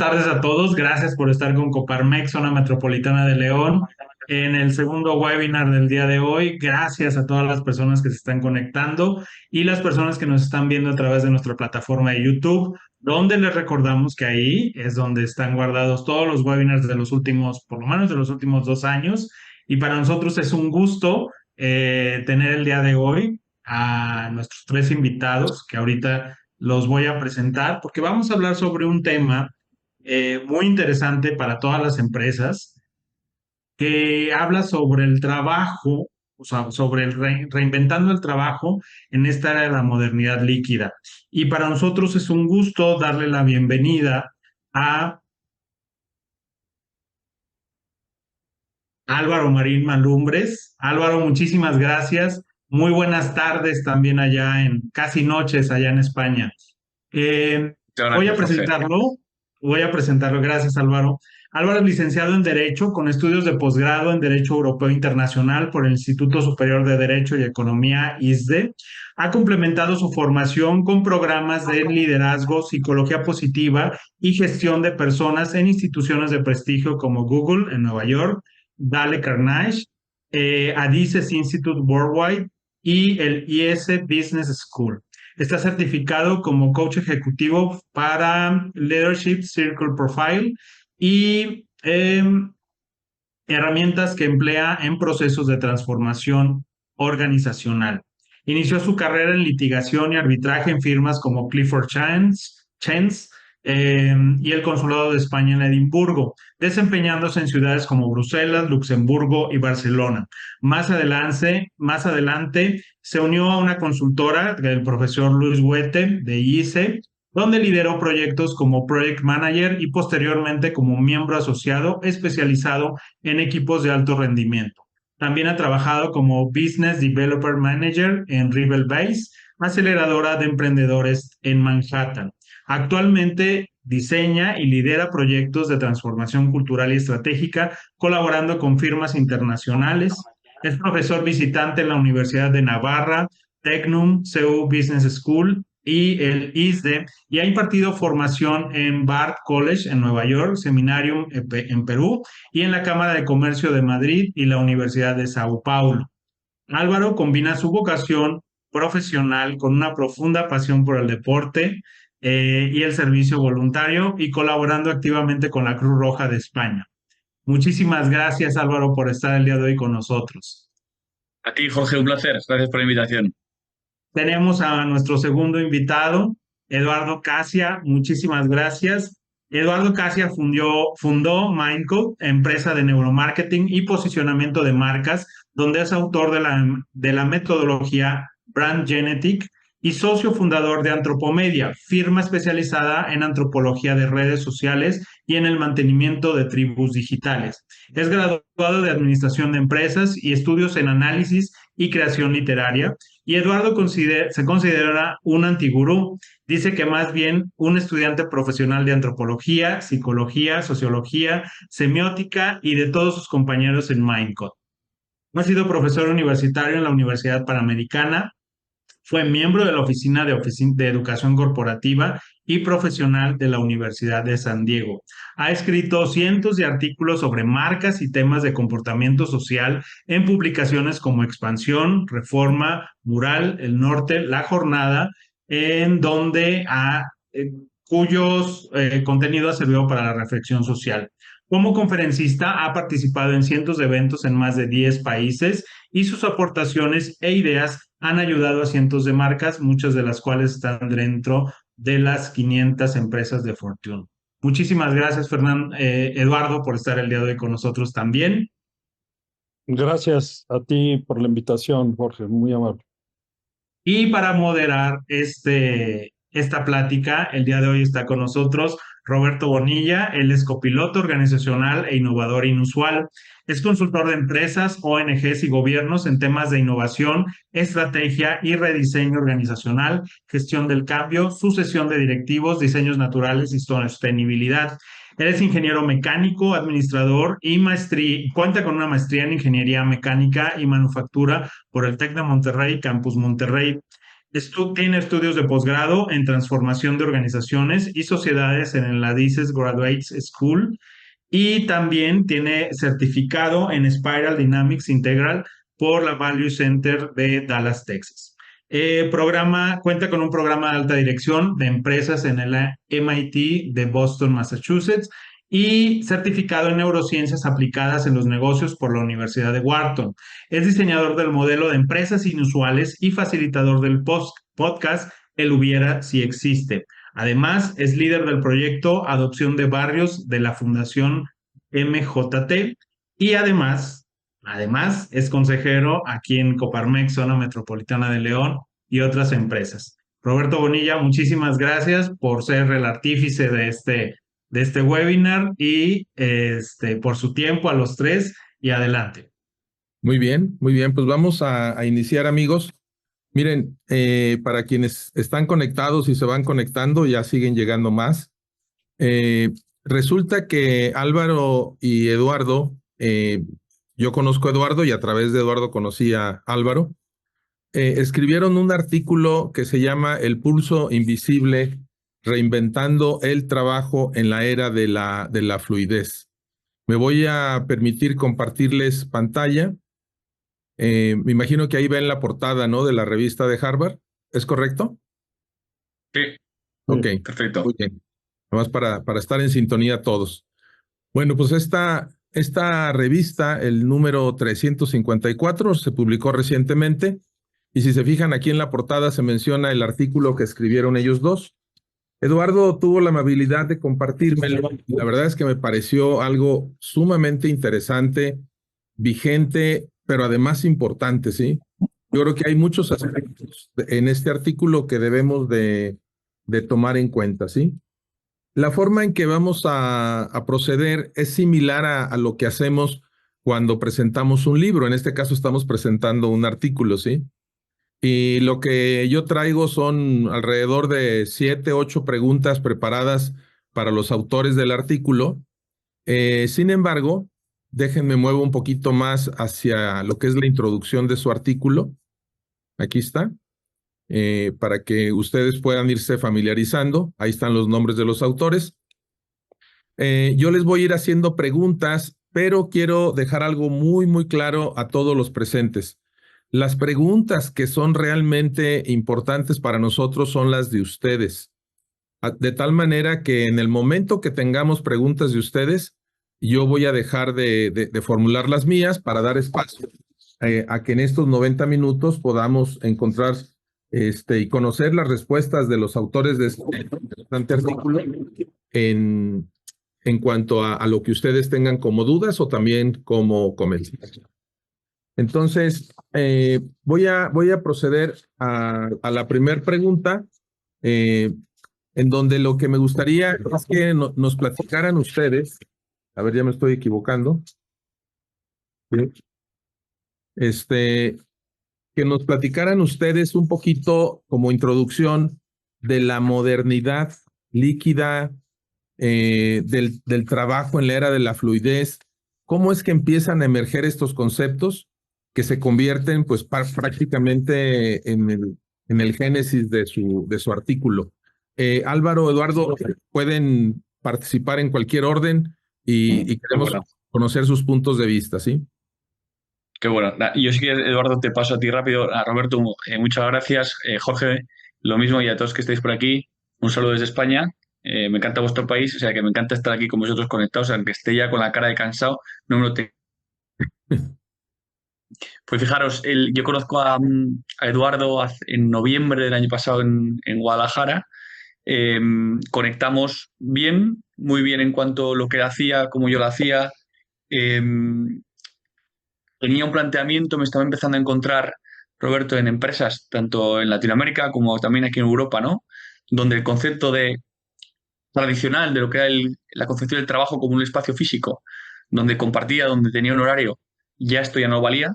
tardes a todos. Gracias por estar con Coparmex, Zona Metropolitana de León, en el segundo webinar del día de hoy. Gracias a todas las personas que se están conectando y las personas que nos están viendo a través de nuestra plataforma de YouTube, donde les recordamos que ahí es donde están guardados todos los webinars de los últimos, por lo menos de los últimos 2 años. Y para nosotros es un gusto tener el día de hoy a nuestros tres invitados que ahorita los voy a presentar porque vamos a hablar sobre un tema muy interesante para todas las empresas que habla sobre el trabajo, o sea, sobre reinventando el trabajo en esta era de la modernidad líquida. Y para nosotros es un gusto darle la bienvenida a Álvaro Marín Malumbres. Álvaro, muchísimas gracias. Muy buenas tardes también allá casi noches allá en España. Eh, Muchas voy a gracias, Jorge. presentarlo, voy a presentarlo, gracias Álvaro. Álvaro es licenciado en Derecho con estudios de posgrado en Derecho Europeo Internacional por el Instituto Superior de Derecho y Economía ISDE. Ha complementado su formación con programas de liderazgo, psicología positiva y gestión de personas en instituciones de prestigio como Google en Nueva York, Dale Carnegie, Adices Institute Worldwide y el IS Business School. Está certificado como coach ejecutivo para Leadership Circle Profile y herramientas que emplea en procesos de transformación organizacional. Inició su carrera en litigación y arbitraje en firmas como Clifford Chance y el Consulado de España en Edimburgo, desempeñándose en ciudades como Bruselas, Luxemburgo y Barcelona. Más adelante se unió a una consultora del profesor Luis Huete de ICE, donde lideró proyectos como Project Manager y posteriormente como miembro asociado especializado en equipos de alto rendimiento. También ha trabajado como Business Developer Manager en Rebel Base, aceleradora de emprendedores en Manhattan. Actualmente diseña y lidera proyectos de transformación cultural y estratégica, colaborando con firmas internacionales. Es profesor visitante en la Universidad de Navarra, Tecnum, CEU Business School y el ISDE, y ha impartido formación en Bard College en Nueva York, Seminarium en Perú y en la Cámara de Comercio de Madrid y la Universidad de Sao Paulo. Álvaro combina su vocación profesional con una profunda pasión por el deporte y el servicio voluntario y colaborando activamente con la Cruz Roja de España. Muchísimas gracias, Álvaro, por estar el día de hoy con nosotros. A ti, Jorge, un placer. Gracias por la invitación. Tenemos a nuestro segundo invitado, Eduardo Casia. Muchísimas gracias. Eduardo Casia fundó Mindcode, empresa de neuromarketing y posicionamiento de marcas, donde es autor de la metodología Brand Genetic y socio fundador de Antropomedia, firma especializada en antropología de redes sociales y en el mantenimiento de tribus digitales. Es graduado de Administración de Empresas y estudios en análisis y creación literaria. Y Eduardo se considera un antigurú. Dice que más bien un estudiante profesional de antropología, psicología, sociología, semiótica y de todos sus compañeros en Mindcode. Ha sido profesor universitario en la Universidad Panamericana, fue miembro de la Oficina de Educación Corporativa y Profesional de la Universidad de San Diego. Ha escrito cientos de artículos sobre marcas y temas de comportamiento social en publicaciones como Expansión, Reforma, Mural, El Norte, La Jornada, en donde cuyos contenido ha servido para la reflexión social. Como conferencista ha participado en cientos de eventos en más de 10 países y sus aportaciones e ideas han ayudado a cientos de marcas, muchas de las cuales están dentro de las 500 empresas de Fortune. Muchísimas gracias, Eduardo, por estar el día de hoy con nosotros también. Gracias a ti por la invitación, Jorge, muy amable. Y para moderar esta plática, el día de hoy está con nosotros Roberto Bonilla. Él es copiloto organizacional e innovador inusual. Es consultor de empresas, ONGs y gobiernos en temas de innovación, estrategia y rediseño organizacional, gestión del cambio, sucesión de directivos, diseños naturales y sostenibilidad. Él es ingeniero mecánico, administrador y cuenta con una maestría en ingeniería mecánica y manufactura por el TEC de Monterrey, Campus Monterrey. Tiene estudios de posgrado en transformación de organizaciones y sociedades en la DICES Graduate School y también tiene certificado en Spiral Dynamics Integral por la Value Center de Dallas, Texas. Cuenta con un programa de alta dirección de empresas en el MIT de Boston, Massachusetts, y certificado en neurociencias aplicadas en los negocios por la Universidad de Wharton. Es diseñador del modelo de empresas inusuales y facilitador del podcast El Hubiera Si Existe. Además, es líder del proyecto Adopción de Barrios de la Fundación MJT y además es consejero aquí en Coparmex, Zona Metropolitana de León y otras empresas. Roberto Bonilla, muchísimas gracias por ser el artífice de este webinar y por su tiempo a los tres y adelante. Muy bien, pues vamos a iniciar, amigos. Miren, para quienes están conectados y se van conectando, ya siguen llegando más. Resulta que Álvaro y Eduardo, yo conozco a Eduardo y a través de Eduardo conocí a Álvaro, escribieron un artículo que se llama El pulso invisible, reinventando el trabajo en la era de la fluidez. Me voy a permitir compartirles pantalla. Me imagino que ahí ven la portada, ¿no? De la revista de Harvard. ¿Es correcto? Sí. Ok, Perfecto. muy bien. Nomás para estar en sintonía todos. Bueno, pues esta revista, el número 354, se publicó recientemente. Y si se fijan aquí en la portada se menciona el artículo que escribieron ellos dos. Eduardo tuvo la amabilidad de compartírmelo. La verdad es que me pareció algo sumamente interesante, vigente, pero además importante, ¿sí? Yo creo que hay muchos aspectos en este artículo que debemos de tomar en cuenta, ¿sí? La forma en que vamos a proceder es similar a lo que hacemos cuando presentamos un libro. En este caso estamos presentando un artículo, ¿sí? Y lo que yo traigo son alrededor de 7, 8 preguntas preparadas para los autores del artículo. Sin embargo, déjenme muevo un poquito más hacia lo que es la introducción de su artículo. Aquí está. Para que ustedes puedan irse familiarizando. Ahí están los nombres de los autores. Yo les voy a ir haciendo preguntas, pero quiero dejar algo muy, muy claro a todos los presentes. Las preguntas que son realmente importantes para nosotros son las de ustedes. De tal manera que en el momento que tengamos preguntas de ustedes, yo voy a dejar de formular las mías para dar espacio a que en estos 90 minutos podamos encontrar y conocer las respuestas de los autores de este artículo en cuanto a lo que ustedes tengan como dudas o también como comentarios. Entonces, voy a proceder a la primera pregunta, en donde lo que me gustaría es que nos platicaran ustedes, a ver, ya me estoy equivocando, que nos platicaran ustedes un poquito como introducción de la modernidad líquida, del trabajo en la era de la fluidez, cómo es que empiezan a emerger estos conceptos que se convierten pues prácticamente en el génesis de su artículo. Álvaro, Eduardo, pueden participar en cualquier orden y queremos conocer sus puntos de vista, ¿sí? Qué bueno. Yo sí que, Eduardo, te paso a ti rápido. A Roberto, muchas gracias. Jorge, lo mismo, y a todos que estáis por aquí, un saludo desde España. Me encanta vuestro país, o sea que me encanta estar aquí con vosotros conectados, aunque esté ya con la cara de cansado, no me lo tengo. Pues fijaros, yo conozco a Eduardo en noviembre del año pasado en Guadalajara. Conectamos bien, muy bien en cuanto a lo que hacía, cómo yo lo hacía. Tenía un planteamiento, me estaba empezando a encontrar, Roberto, en empresas, tanto en Latinoamérica como también aquí en Europa, ¿no? Donde el concepto tradicional de lo que era la concepción del trabajo como un espacio físico, donde compartía, donde tenía un horario, ya esto ya no valía,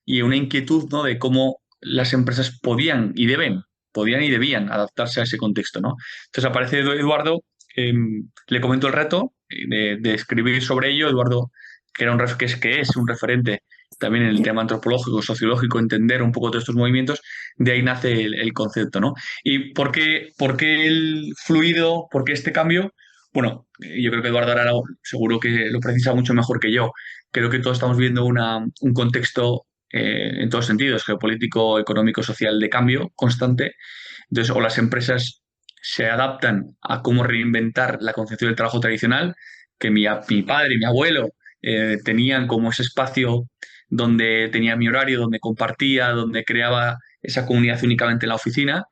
y una inquietud, ¿no? De cómo las empresas podían y debían adaptarse a ese contexto, ¿no? Entonces aparece Eduardo, le comento el reto de escribir sobre ello. Eduardo, que es un referente también en el tema antropológico, sociológico, entender un poco todos estos movimientos, de ahí nace el concepto, ¿no? ¿Y por qué el fluido, por qué este cambio? Bueno, yo creo que Eduardo ahora seguro que lo precisa mucho mejor que yo. Creo que todos estamos viendo un contexto en todos sentidos, geopolítico, económico, social, de cambio constante. Entonces, o las empresas se adaptan a cómo reinventar la concepción del trabajo tradicional, que mi padre y mi abuelo tenían como ese espacio donde tenía mi horario, donde compartía, donde creaba esa comunidad únicamente en la oficina,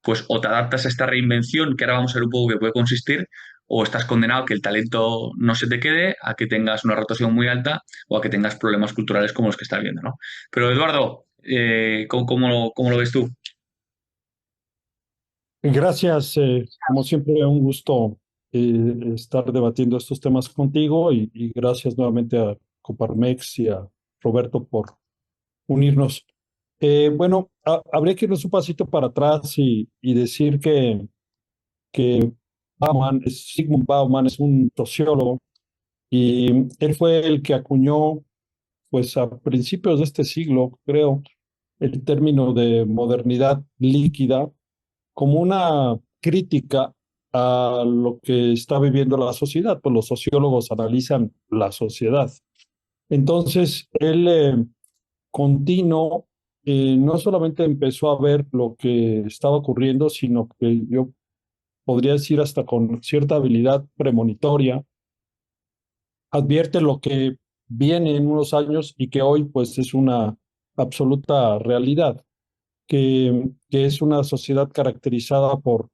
pues o te adaptas a esta reinvención, que ahora vamos a ver un poco qué puede consistir, o estás condenado a que el talento no se te quede, a que tengas una rotación muy alta o a que tengas problemas culturales como los que estás viendo, ¿no? Pero Eduardo, ¿cómo lo ves tú? Gracias, como siempre, un gusto estar debatiendo estos temas contigo y gracias nuevamente a Coparmex y a Roberto por unirnos. Bueno, habría que irnos un pasito para atrás y decir que Sigmund Bauman es un sociólogo y él fue el que acuñó, pues a principios de este siglo, creo, el término de modernidad líquida como una crítica a lo que está viviendo la sociedad, pues los sociólogos analizan la sociedad. Entonces, él continuo, no solamente empezó a ver lo que estaba ocurriendo, sino que yo podría decir hasta con cierta habilidad premonitoria, advierte lo que viene en unos años y que hoy pues es una absoluta realidad, que es una sociedad caracterizada por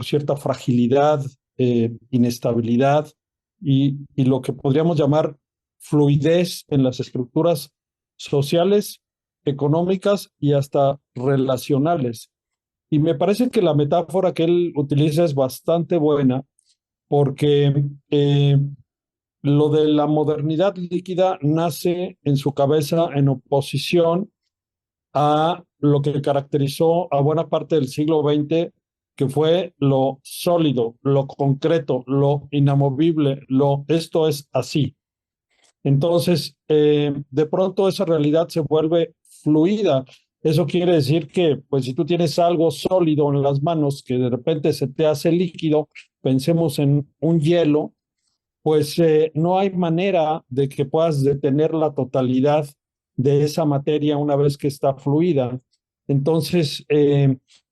cierta fragilidad, inestabilidad y lo que podríamos llamar fluidez en las estructuras sociales, económicas y hasta relacionales. Y me parece que la metáfora que él utiliza es bastante buena porque lo de la modernidad líquida nace en su cabeza en oposición a lo que caracterizó a buena parte del siglo XX, que fue lo sólido, lo concreto, lo inamovible, esto es así. Entonces, de pronto esa realidad se vuelve fluida. Eso quiere decir que, pues, si tú tienes algo sólido en las manos que de repente se te hace líquido, pensemos en un hielo, pues no hay manera de que puedas detener la totalidad de esa materia una vez que está fluida. Entonces,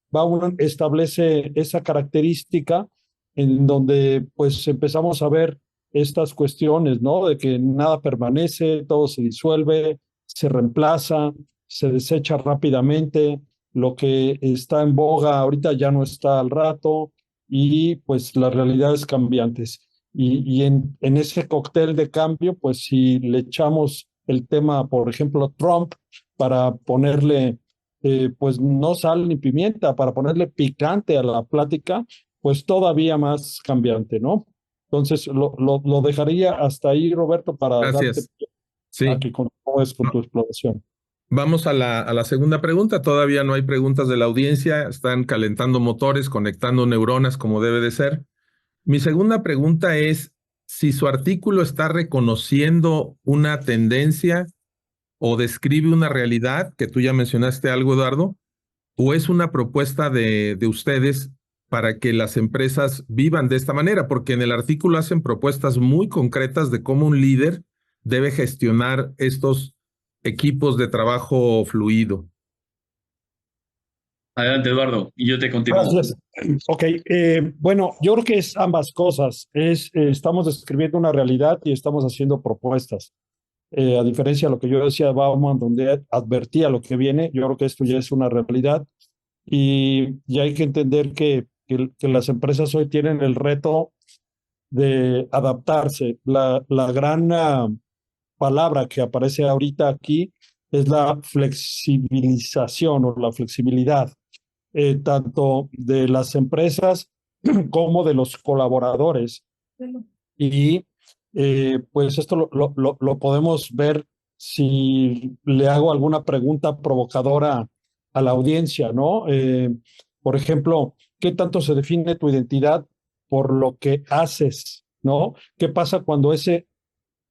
Bauman establece esa característica en donde pues empezamos a ver estas cuestiones, ¿no? De que nada permanece, todo se disuelve, se reemplaza, se desecha rápidamente, lo que está en boga ahorita ya no está al rato y pues las realidades cambiantes. Y en ese cóctel de cambio, pues si le echamos el tema, por ejemplo, Trump, para ponerle, pues no sal ni pimienta, para ponerle picante a la plática, pues todavía más cambiante, ¿no? Entonces, lo dejaría hasta ahí, Roberto, para darte Gracias. a Sí. que continúes con tu exploración. Vamos a la segunda pregunta. Todavía no hay preguntas de la audiencia. Están calentando motores, conectando neuronas como debe de ser. Mi segunda pregunta es si su artículo está reconociendo una tendencia o describe una realidad, que tú ya mencionaste algo, Eduardo, o es una propuesta de ustedes para que las empresas vivan de esta manera, porque en el artículo hacen propuestas muy concretas de cómo un líder debe gestionar estos equipos de trabajo fluido. Adelante, Eduardo, y yo te continúo. Gracias. Ok, bueno, yo creo que es ambas cosas. Estamos describiendo una realidad y estamos haciendo propuestas. A diferencia de lo que yo decía de Bauman, donde advertía lo que viene, yo creo que esto ya es una realidad y hay que entender que las empresas hoy tienen el reto de adaptarse. La gran palabra que aparece ahorita aquí es la flexibilización o la flexibilidad, tanto de las empresas como de los colaboradores. Y pues esto lo podemos ver si le hago alguna pregunta provocadora a la audiencia, ¿no? Por ejemplo, ¿qué tanto se define tu identidad por lo que haces, ¿no? ¿Qué pasa cuando ese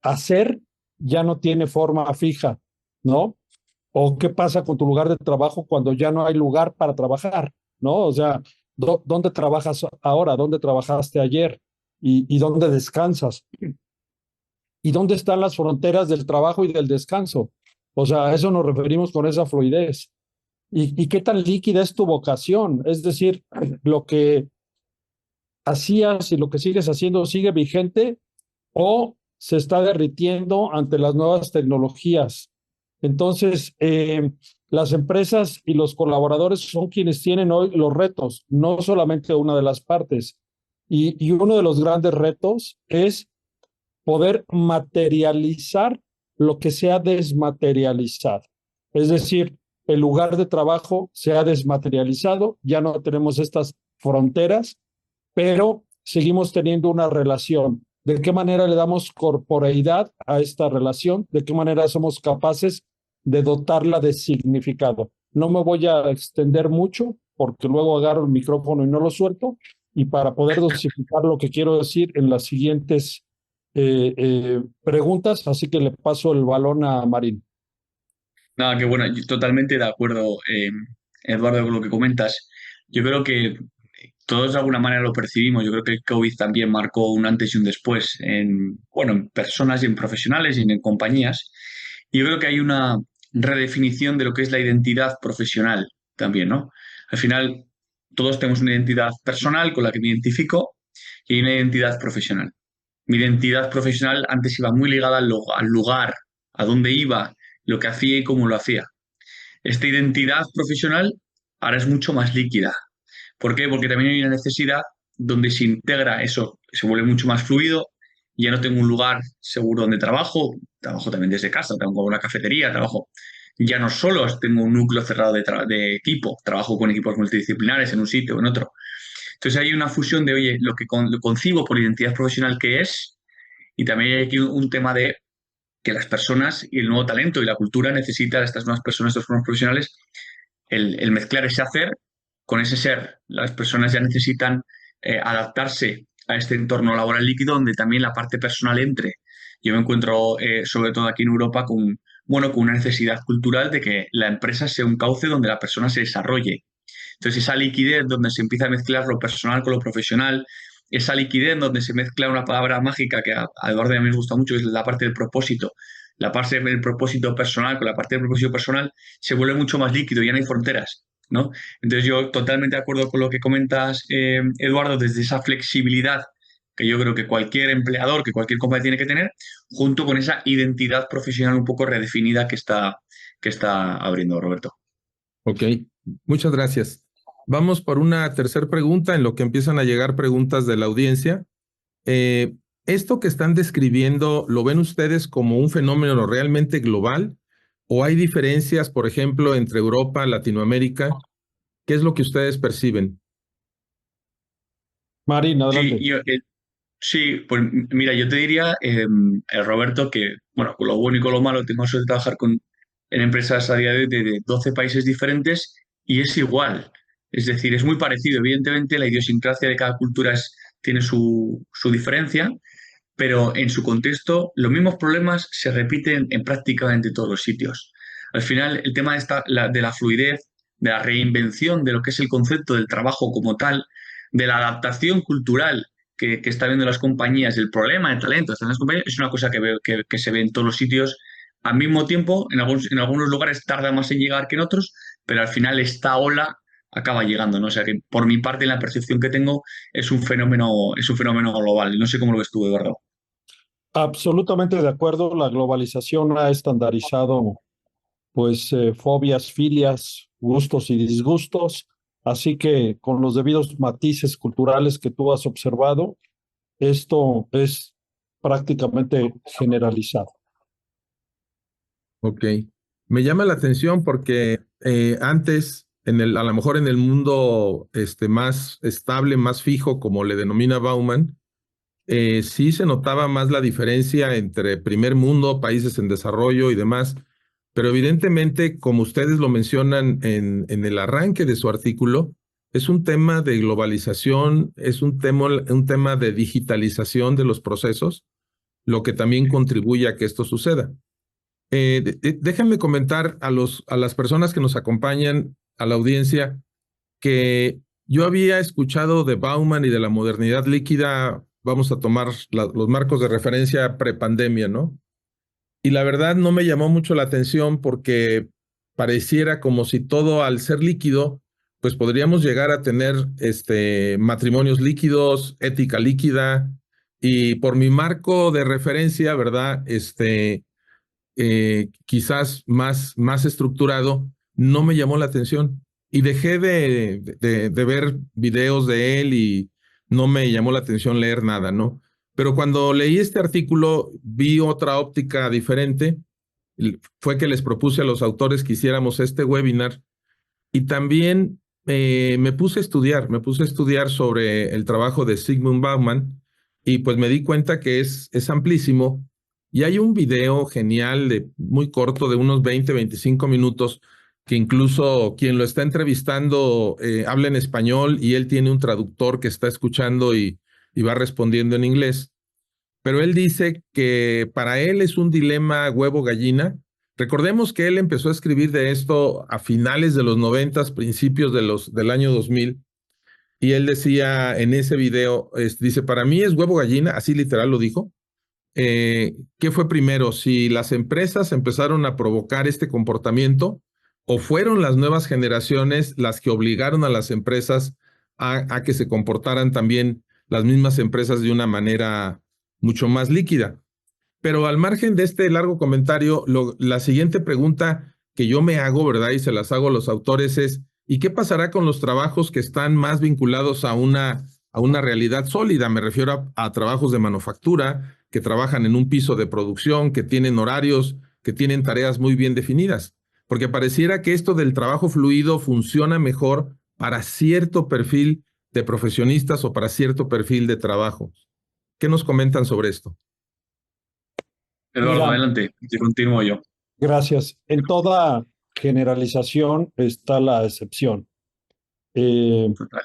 hacer ya no tiene forma fija? ¿no? ¿O qué pasa con tu lugar de trabajo cuando ya no hay lugar para trabajar, ¿no? O sea, ¿dónde trabajas ahora? ¿Dónde trabajaste ayer? ¿Y dónde descansas? ¿Y dónde están las fronteras del trabajo y del descanso? O sea, a eso nos referimos con esa fluidez. ¿Y qué tan líquida es tu vocación? Es decir, lo que hacías y lo que sigues haciendo sigue vigente o se está derritiendo ante las nuevas tecnologías. Entonces, las empresas y los colaboradores son quienes tienen hoy los retos, no solamente una de las partes. Y uno de los grandes retos es poder materializar lo que se ha desmaterializado. Es decir, el lugar de trabajo se ha desmaterializado, ya no tenemos estas fronteras, pero seguimos teniendo una relación. ¿De qué manera le damos corporeidad a esta relación? ¿De qué manera somos capaces de dotarla de significado? No me voy a extender mucho porque luego agarro el micrófono y no lo suelto. Y para poder dosificar lo que quiero decir en las siguientes preguntas, así que le paso el balón a Marín. Nada, que bueno, yo totalmente de acuerdo, Eduardo, con lo que comentas. Yo creo que todos de alguna manera lo percibimos. Yo creo que el COVID también marcó un antes y un después en, bueno, en personas y en profesionales y en compañías. Y yo creo que hay una redefinición de lo que es la identidad profesional también, ¿no? Al final, todos tenemos una identidad personal con la que me identifico y hay una identidad profesional. Mi identidad profesional antes iba muy ligada al lugar, a dónde iba, lo que hacía y cómo lo hacía. Esta identidad profesional ahora es mucho más líquida. ¿Por qué? Porque también hay una necesidad donde se integra eso, se vuelve mucho más fluido. Ya no tengo un lugar seguro donde trabajo también desde casa, tengo una cafetería, trabajo. Ya no solo tengo un núcleo cerrado de equipo, trabajo con equipos multidisciplinares en un sitio o en otro. Entonces hay una fusión de, oye, lo que lo concibo por identidad profesional que es, y también hay aquí un tema de que las personas y el nuevo talento y la cultura necesitan a estas nuevas personas, estos nuevos profesionales, el mezclar ese hacer con ese ser. Las personas ya necesitan adaptarse a este entorno laboral líquido donde también la parte personal entre. Yo me encuentro, sobre todo aquí en Europa, bueno, con una necesidad cultural de que la empresa sea un cauce donde la persona se desarrolle. Entonces, esa liquidez donde se empieza a mezclar lo personal con lo profesional, esa liquidez donde se mezcla una palabra mágica que a Eduardo y a mí me gusta mucho, que es la parte del propósito. La parte del propósito personal con la parte del propósito personal se vuelve mucho más líquido, ya no hay fronteras, ¿no? Entonces, yo totalmente de acuerdo con lo que comentas, Eduardo, desde esa flexibilidad que yo creo que cualquier empleador, que cualquier compañía tiene que tener, junto con esa identidad profesional un poco redefinida que está abriendo Roberto. Ok, muchas gracias. Vamos por una tercera pregunta en lo que empiezan a llegar preguntas de la audiencia. ¿Esto que están describiendo lo ven ustedes como un fenómeno realmente global o hay diferencias, por ejemplo, entre Europa, Latinoamérica? ¿Qué es lo que ustedes perciben? Marín, adelante. Sí, pues mira, yo te diría, Roberto, que bueno, con lo bueno y con lo malo tengo suerte de trabajar en empresas a día de hoy de 12 países diferentes y es igual. Es decir, es muy parecido. Evidentemente, la idiosincrasia de cada cultura tiene su diferencia, pero en su contexto los mismos problemas se repiten en prácticamente todos los sitios. Al final, el tema de la fluidez, de la reinvención de lo que es el concepto del trabajo como tal, de la adaptación cultural que está viendo las compañías, el problema de talento que están en las compañías, es una cosa que veo que se ve en todos los sitios. Al mismo tiempo, en algunos lugares tarda más en llegar que en otros, pero al final esta ola acaba llegando, ¿no? O sea que por mi parte, la percepción que tengo es un fenómeno global. No sé cómo lo ves tú, Eduardo. Absolutamente de acuerdo. La globalización ha estandarizado, pues, fobias, filias, gustos y disgustos. Así que con los debidos matices culturales que tú has observado, esto es prácticamente generalizado. Ok. Me llama la atención porque antes, a lo mejor en el mundo más estable, más fijo, como le denomina Bauman, sí se notaba más la diferencia entre primer mundo, países en desarrollo y demás, pero evidentemente, como ustedes lo mencionan en el arranque de su artículo, es un tema de globalización, es un tema de digitalización de los procesos, lo que también contribuye a que esto suceda. Déjenme comentar a las personas que nos acompañan, a la audiencia, que yo había escuchado de Bauman y de la modernidad líquida, vamos a tomar los marcos de referencia prepandemia, ¿no? Y la verdad no me llamó mucho la atención porque pareciera como si todo al ser líquido, pues podríamos llegar a tener matrimonios líquidos, ética líquida, y por mi marco de referencia, ¿verdad? Quizás más estructurado, no me llamó la atención. Y dejé de ver videos de él y no me llamó la atención leer nada, ¿no? Pero cuando leí este artículo, vi otra óptica diferente. Fue que les propuse a los autores que hiciéramos este webinar y también me puse a estudiar sobre el trabajo de Zygmunt Bauman y pues me di cuenta que es amplísimo y hay un video genial muy corto de unos 20, 25 minutos que incluso quien lo está entrevistando habla en español y él tiene un traductor que está escuchando y va respondiendo en inglés. Pero él dice que para él es un dilema huevo-gallina. Recordemos que él empezó a escribir de esto a finales de los 90, principios del año 2000, y él decía en ese video, dice, para mí es huevo-gallina, así literal lo dijo. ¿Qué fue primero? Si las empresas empezaron a provocar este comportamiento o fueron las nuevas generaciones las que obligaron a las empresas a que se comportaran también las mismas empresas de una manera mucho más líquida. Pero al margen de este largo comentario, la siguiente pregunta que yo me hago, ¿verdad? Y se las hago a los autores es, ¿y qué pasará con los trabajos que están más vinculados a una realidad sólida? Me refiero a trabajos de manufactura, que trabajan en un piso de producción, que tienen horarios, que tienen tareas muy bien definidas. Porque pareciera que esto del trabajo fluido funciona mejor para cierto perfil de profesionistas o para cierto perfil de trabajo. ¿Qué nos comentan sobre esto? Eduardo, Mira, adelante, y continúo yo. gracias. En toda generalización está la excepción. Eh, Total.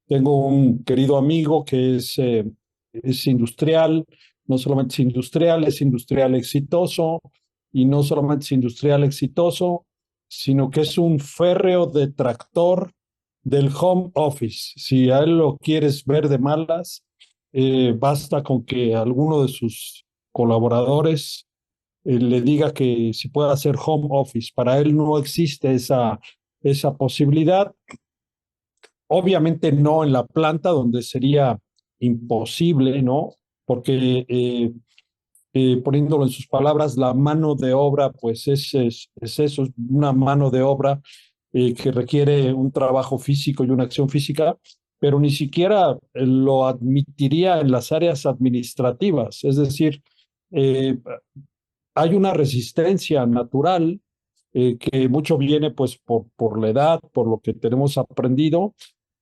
Tengo un querido amigo que es industrial, no solamente es industrial exitoso, y no solamente es industrial exitoso, sino que es un férreo detractor del home office. Si a él lo quieres ver de malas, basta con que alguno de sus colaboradores le diga que si puede hacer home office. Para él no existe esa posibilidad. Obviamente no en la planta, donde sería imposible, ¿no? Porque poniéndolo en sus palabras, la mano de obra, pues es eso, es una mano de obra que requiere un trabajo físico y una acción física, pero ni siquiera lo admitiría en las áreas administrativas. Es decir, eh, hay una resistencia natural que mucho viene pues por la edad, por lo que tenemos aprendido,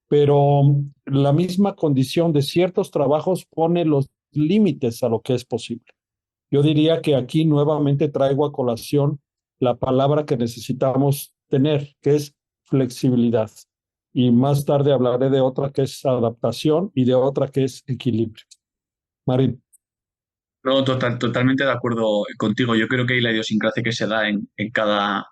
pero la misma condición de ciertos trabajos pone los límites a lo que es posible. Yo diría que aquí nuevamente traigo a colación la palabra que necesitamos tener, que es flexibilidad. Y más tarde hablaré de otra que es adaptación y de otra que es equilibrio. Marín. No, totalmente de acuerdo contigo. Yo creo que ahí la idiosincrasia que se da en cada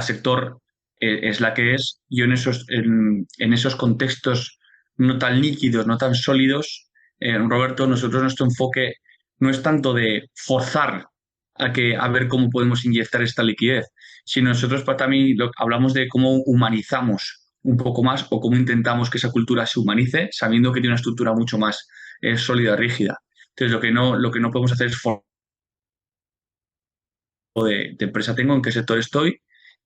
sector es la que es. Yo en esos contextos no tan líquidos, no tan sólidos, Roberto, nuestro enfoque no es tanto de forzar a ver cómo podemos inyectar esta liquidez, sino nosotros para mí hablamos de cómo humanizamos un poco más o cómo intentamos que esa cultura se humanice, sabiendo que tiene una estructura mucho más sólida, rígida. Entonces, lo que no podemos hacer es de empresa tengo, en qué sector estoy,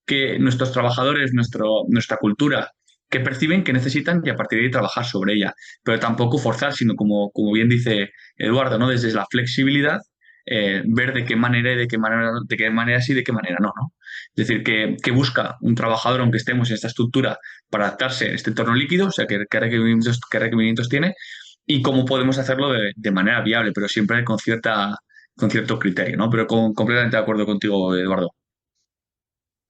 que nuestros trabajadores, nuestra cultura, que perciben que necesitan y a partir de ahí trabajar sobre ella. Pero tampoco forzar, sino como bien dice Eduardo, ¿no? Desde la flexibilidad, ver de qué manera y de qué manera sí y de qué manera no, ¿no? Es decir, que busca un trabajador, aunque estemos en esta estructura, para adaptarse a este entorno líquido, o sea, qué requerimientos tiene y cómo podemos hacerlo de manera viable, pero siempre con cierto criterio, ¿no? Pero completamente de acuerdo contigo, Eduardo.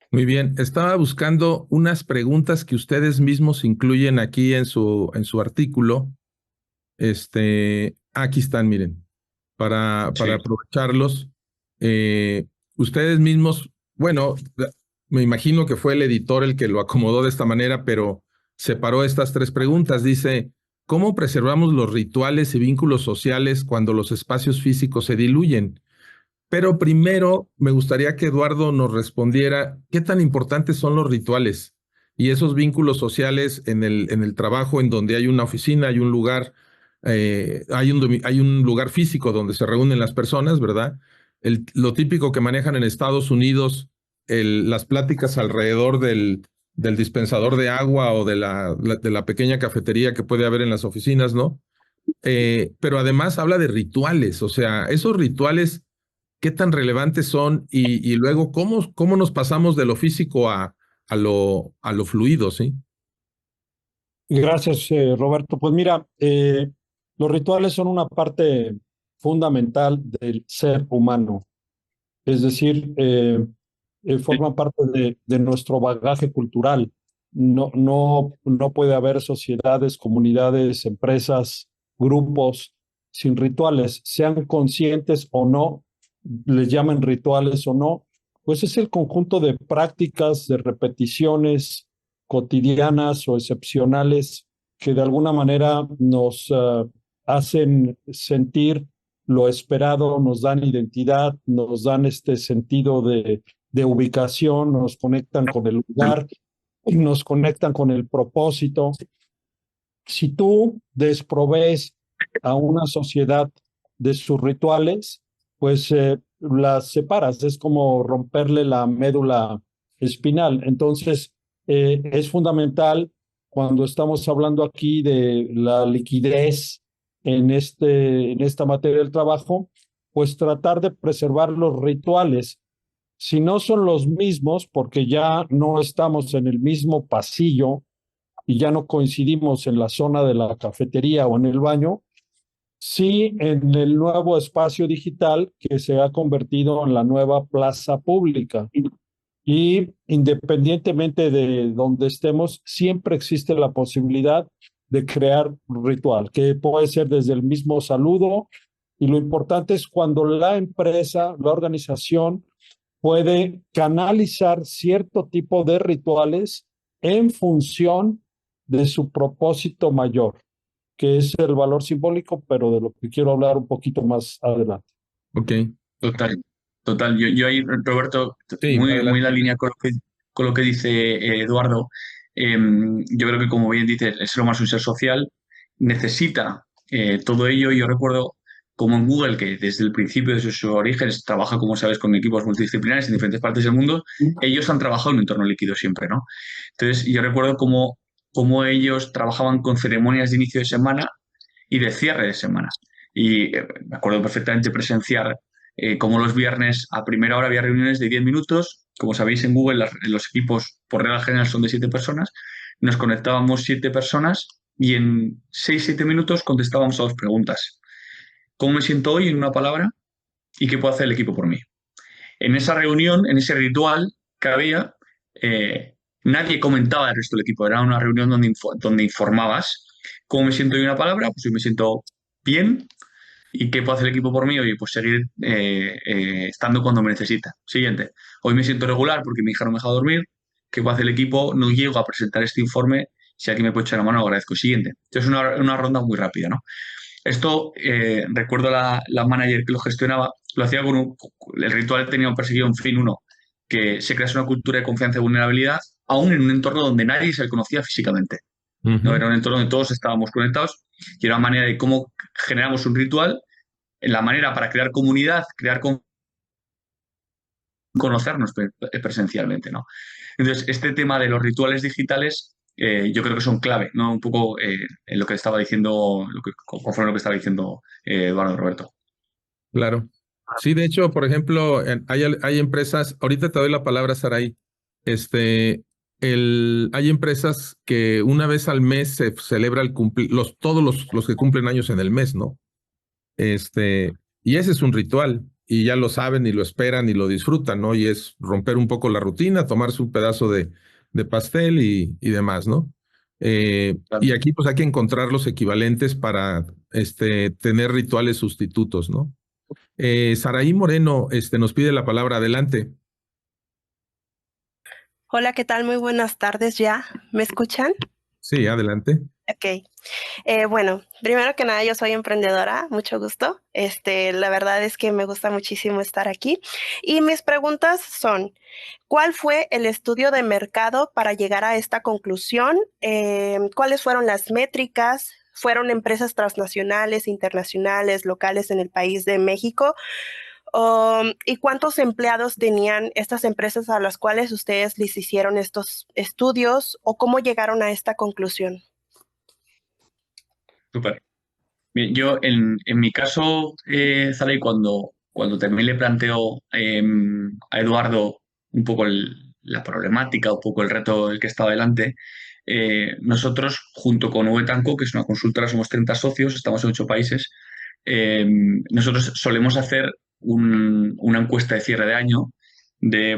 Muy bien, estaba buscando unas preguntas que ustedes mismos incluyen aquí en su artículo. Aquí están, miren, para Sí. aprovecharlos. ustedes mismos, bueno, me imagino que fue el editor el que lo acomodó de esta manera, pero separó estas 3 preguntas. Dice, ¿cómo preservamos los rituales y vínculos sociales cuando los espacios físicos se diluyen? Pero primero me gustaría que Eduardo nos respondiera qué tan importantes son los rituales y esos vínculos sociales en el trabajo, en donde hay una oficina, hay un lugar, hay un lugar físico donde se reúnen las personas, ¿verdad? Lo típico que manejan en Estados Unidos, las pláticas alrededor del dispensador de agua o de la pequeña cafetería que puede haber en las oficinas, ¿no? Pero además habla de rituales, o sea, esos rituales, ¿qué tan relevantes son? Y luego, ¿cómo nos pasamos de lo físico a lo fluido, sí? Gracias, Roberto. Pues mira, los rituales son una parte fundamental del ser humano, es decir, forman parte de nuestro bagaje cultural. No puede haber sociedades, comunidades, empresas, grupos sin rituales, sean conscientes o no, les llamen rituales o no, pues es el conjunto de prácticas, de repeticiones cotidianas o excepcionales que de alguna manera nos hacen sentir lo esperado, nos dan identidad, nos dan este sentido de ubicación, nos conectan con el lugar, nos conectan con el propósito. Si tú desprovees a una sociedad de sus rituales, pues las separas, es como romperle la médula espinal. Entonces, es fundamental cuando estamos hablando aquí de la liquidez en esta materia del trabajo, pues tratar de preservar los rituales. Si no son los mismos, porque ya no estamos en el mismo pasillo y ya no coincidimos en la zona de la cafetería o en el baño, sí en el nuevo espacio digital que se ha convertido en la nueva plaza pública. Y independientemente de donde estemos, siempre existe la posibilidad de crear ritual, que puede ser desde el mismo saludo, y lo importante es cuando la empresa, la organización, puede canalizar cierto tipo de rituales en función de su propósito mayor, que es el valor simbólico, pero de lo que quiero hablar un poquito más adelante. Ok. Total, total. Yo ahí, Roberto, Sí, muy adelante. en la línea con lo que dice Eduardo. Yo creo que, como bien dices, el ser humano es un ser social, necesita todo ello. Yo recuerdo como en Google, que desde el principio de sus orígenes trabaja, como sabes, con equipos multidisciplinares en diferentes partes del mundo, ellos han trabajado en un entorno líquido siempre, ¿no? Entonces, yo recuerdo cómo ellos trabajaban con ceremonias de inicio de semana y de cierre de semana. Y me acuerdo perfectamente presenciar como los viernes a primera hora había reuniones de 10 minutos. Como sabéis, en Google los equipos por regla general son de 7 personas. Nos conectábamos 7 personas y en 6-7 minutos contestábamos a 2 preguntas. ¿Cómo me siento hoy en una palabra? ¿Y qué puede hacer el equipo por mí? En esa reunión, en ese ritual que había, nadie comentaba al resto del equipo. Era una reunión donde informabas. ¿Cómo me siento hoy en una palabra? Pues hoy me siento bien. ¿Y qué puede hacer el equipo por mí? Oye, pues seguir estando cuando me necesita. Siguiente. Hoy me siento regular porque mi hija no me deja dormir. ¿Qué puede hacer el equipo? No llego a presentar este informe. Si alguien me puede echar la mano, lo agradezco. Siguiente. Entonces, una ronda muy rápida, ¿no? Esto, recuerdo la manager que lo gestionaba, lo hacía el ritual tenía un perseguido un fin uno, que se crease una cultura de confianza y vulnerabilidad, aún en un entorno donde nadie se le conocía físicamente. ¿No? Era un entorno donde todos estábamos conectados y era una manera de cómo generamos un ritual, la manera para crear comunidad, conocernos presencialmente, ¿no? Entonces, este tema de los rituales digitales yo creo que son clave, ¿no? Un poco en lo que estaba diciendo, conforme a lo que estaba diciendo Eduardo Roberto. Claro. Sí, de hecho, por ejemplo, hay empresas, ahorita te doy la palabra, Saray. Hay empresas que una vez al mes se celebra todos los que cumplen años en el mes, ¿no? Y ese es un ritual, y ya lo saben y lo esperan y lo disfrutan, ¿no? Y es romper un poco la rutina, tomarse un pedazo de pastel y demás, ¿no? Y aquí pues hay que encontrar los equivalentes para tener rituales sustitutos, ¿no? Saraí Moreno nos pide la palabra. Adelante. Hola, ¿qué tal? Muy buenas tardes ya. ¿Me escuchan? Sí, adelante. Ok. Bueno, primero que nada, yo soy emprendedora, mucho gusto. La verdad es que me gusta muchísimo estar aquí. Y mis preguntas son, ¿cuál fue el estudio de mercado para llegar a esta conclusión? ¿Cuáles fueron las métricas? ¿Fueron empresas transnacionales, internacionales, locales en el país de México? ¿Y cuántos empleados tenían estas empresas a las cuales ustedes les hicieron estos estudios o cómo llegaron a esta conclusión? Súper. Bien, yo en mi caso, Zalai, cuando también le planteo a Eduardo un poco la problemática, un poco el reto del que estaba delante, nosotros junto con Tanco, que es una consultora, somos 30 socios, estamos en 8 países, eh, nosotros solemos hacer una encuesta de cierre de año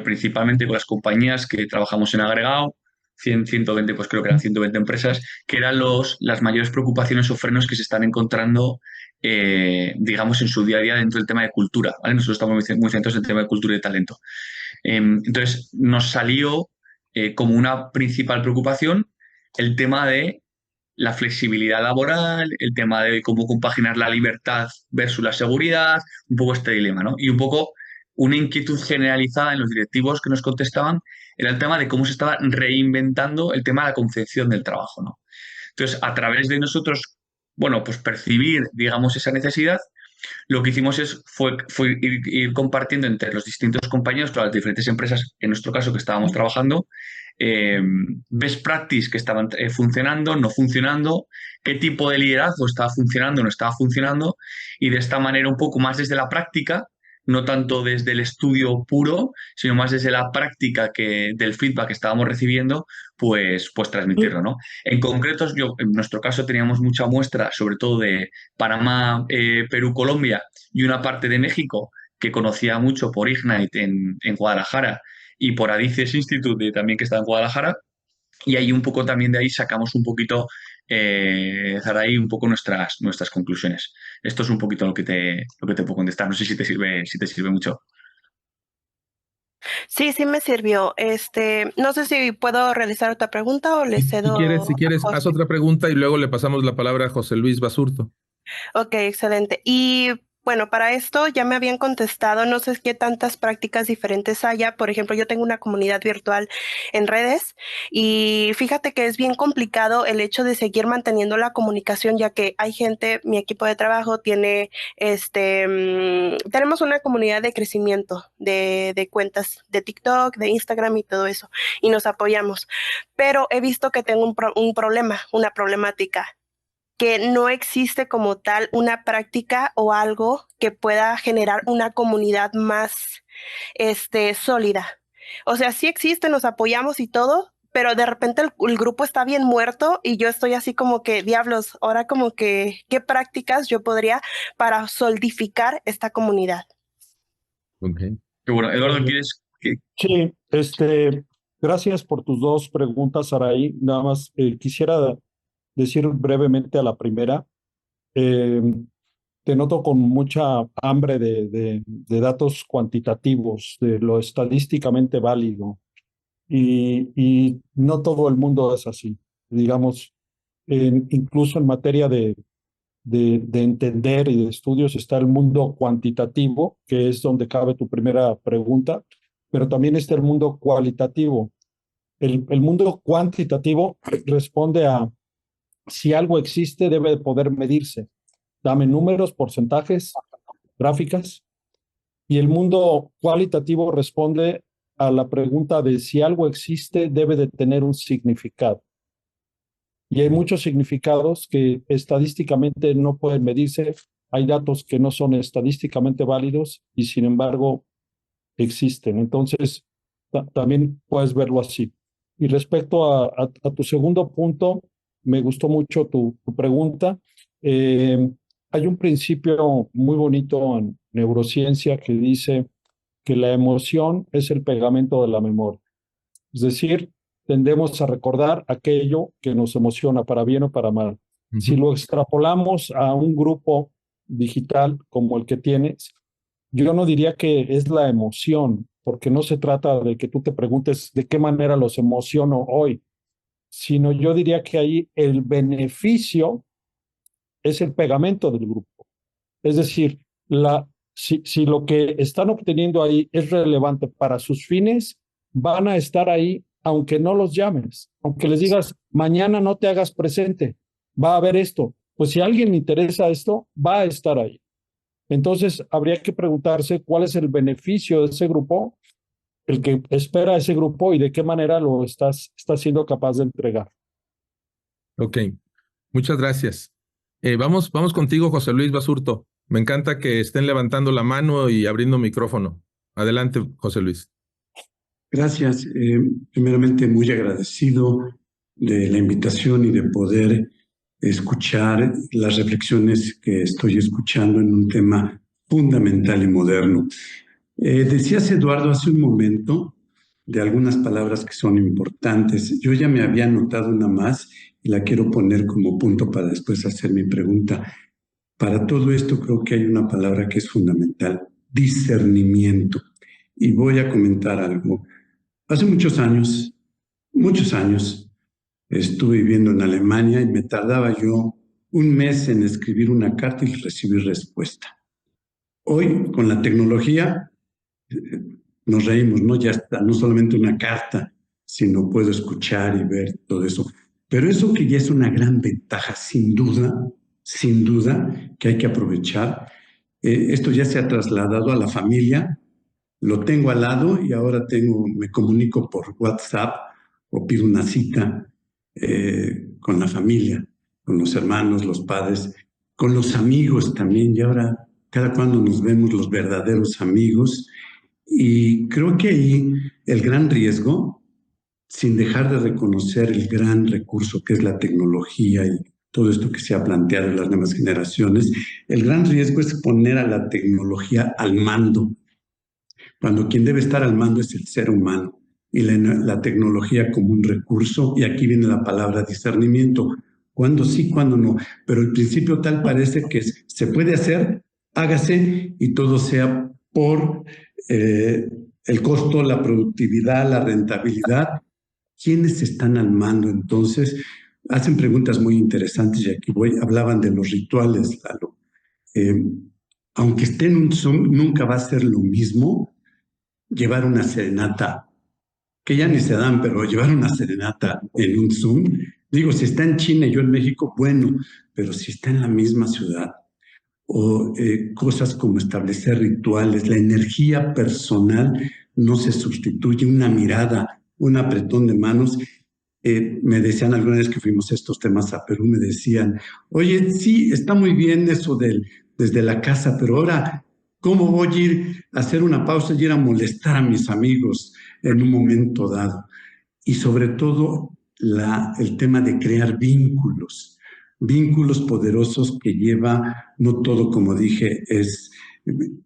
principalmente con las compañías que trabajamos en agregado, 100, 120, pues creo que eran 120 empresas, que eran las mayores preocupaciones o frenos que se están encontrando, digamos, en su día a día dentro del tema de cultura, ¿vale? Nosotros estamos muy centrados en el tema de cultura y talento. Entonces, nos salió como una principal preocupación el tema de la flexibilidad laboral, el tema de cómo compaginar la libertad versus la seguridad, un poco este dilema, ¿no? Y un poco una inquietud generalizada en los directivos que nos contestaban era el tema de cómo se estaba reinventando el tema de la concepción del trabajo, ¿no? Entonces, a través de nosotros, bueno, pues percibir, digamos, esa necesidad, lo que hicimos fue ir compartiendo entre los distintos compañeros, todas las diferentes empresas, en nuestro caso, que estábamos trabajando, best practice que estaban funcionando, no funcionando, qué tipo de liderazgo estaba funcionando, no estaba funcionando, y de esta manera un poco más desde la práctica, no tanto desde el estudio puro, sino más desde la práctica del feedback que estábamos recibiendo, pues transmitirlo, ¿no? En concreto, en nuestro caso teníamos mucha muestra, sobre todo de Panamá, Perú, Colombia y una parte de México que conocía mucho por Ignite en Guadalajara y por Adices Institute también que está en Guadalajara. Y ahí un poco también de ahí sacamos un poquito, Zaray, un poco nuestras conclusiones. Esto es un poquito lo que te puedo contestar. No sé si te sirve mucho. Sí, sí me sirvió. No sé si puedo realizar otra pregunta o le Si cedo si a quieres, haz José. otra pregunta y luego le pasamos la palabra a José Luis Basurto. Ok, excelente. Y bueno, para esto ya me habían contestado, no sé qué tantas prácticas diferentes haya. Por ejemplo, yo tengo una comunidad virtual en redes y fíjate que es bien complicado el hecho de seguir manteniendo la comunicación, ya que hay gente, mi equipo de trabajo tiene, tenemos una comunidad de crecimiento de cuentas de TikTok, de Instagram y todo eso, y nos apoyamos. Pero he visto que tengo un problema, una problemática que no existe como tal una práctica o algo que pueda generar una comunidad más, sólida. O sea, sí existe, nos apoyamos y todo, pero de repente el grupo está bien muerto y yo estoy así como que, diablos, ahora como que, ¿qué prácticas yo podría para solidificar esta comunidad? Okay. Qué bueno, Eduardo, ¿quieres que... Sí, gracias por tus dos preguntas, Saraí. Nada más quisiera decir brevemente a la primera. eh, Te noto con mucha hambre de datos cuantitativos, de lo estadísticamente válido, y no todo el mundo es así. Digamos, incluso en materia de entender y de estudios está el mundo cuantitativo, que es donde cabe tu primera pregunta, pero también está el mundo cualitativo. El mundo cuantitativo responde a si algo existe, debe de poder medirse. Dame números, porcentajes, gráficas. Y el mundo cualitativo responde a la pregunta de si algo existe, debe de tener un significado. Y hay muchos significados que estadísticamente no pueden medirse. Hay datos que no son estadísticamente válidos y sin embargo existen. Entonces, también puedes verlo así. Y respecto a tu segundo punto, me gustó mucho tu pregunta. Eh, Hay un principio muy bonito en neurociencia que dice que la emoción es el pegamento de la memoria. Es decir, tendemos a recordar aquello que nos emociona para bien o para mal. Si lo extrapolamos a un grupo digital como el que tienes, yo no diría que es la emoción, porque no se trata de que tú te preguntes de qué manera los emociono hoy, sino yo diría que ahí el beneficio es el pegamento del grupo. Es decir, si lo que están obteniendo ahí es relevante para sus fines, van a estar ahí aunque no los llames, aunque les digas, mañana no te hagas presente, va a haber esto. Pues si a alguien le interesa esto, va a estar ahí. Entonces, habría que preguntarse cuál es el beneficio de ese grupo, el que espera ese grupo y de qué manera lo estás siendo capaz de entregar. Ok, muchas gracias. Vamos contigo, José Luis Basurto. Me encanta que estén levantando la mano y abriendo micrófono. Adelante, José Luis. Gracias. Primeramente, muy agradecido de la invitación y de poder escuchar las reflexiones que estoy escuchando en un tema fundamental y moderno. Decías, Eduardo, hace un momento de algunas palabras que son importantes. Yo ya me había anotado una más y la quiero poner como punto para después hacer mi pregunta. Para todo esto creo que hay una palabra que es fundamental: discernimiento. Y voy a comentar algo. Hace muchos años, estuve viviendo en Alemania y me tardaba yo un mes en escribir una carta y recibir respuesta. Hoy, con la tecnología, nos reímos, ¿no? Ya está, no solamente una carta, sino puedo escuchar y ver todo eso. Pero eso que ya es una gran ventaja, sin duda, que hay que aprovechar. Esto ya se ha trasladado a la familia. Lo tengo al lado y ahora me comunico por WhatsApp o pido una cita con la familia, con los hermanos, los padres, con los amigos también. Y ahora, cada cuando nos vemos los verdaderos amigos. Y creo que ahí el gran riesgo, sin dejar de reconocer el gran recurso que es la tecnología y todo esto que se ha planteado en las nuevas generaciones, el gran riesgo es poner a la tecnología al mando, cuando quien debe estar al mando es el ser humano y la tecnología como un recurso. Y aquí viene la palabra discernimiento. Cuando sí, cuando no. Pero el principio tal parece que se puede hacer, hágase, y todo sea por el costo, la productividad, la rentabilidad. ¿Quiénes están al mando entonces? Hacen preguntas muy interesantes y aquí hablaban de los rituales, Lalo. Aunque esté en un Zoom, nunca va a ser lo mismo llevar una serenata, que ya ni se dan, pero llevar una serenata en un Zoom. Digo, si está en China y yo en México, bueno, pero si está en la misma ciudad, o cosas como establecer rituales, la energía personal no se sustituye, una mirada, un apretón de manos. Me decían alguna vez que fuimos estos temas a Perú, me decían, oye, sí, está muy bien eso desde la casa, pero ahora, ¿cómo voy a ir a hacer una pausa y ir a molestar a mis amigos en un momento dado? Y sobre todo el tema de crear vínculos poderosos que lleva, no todo, como dije, es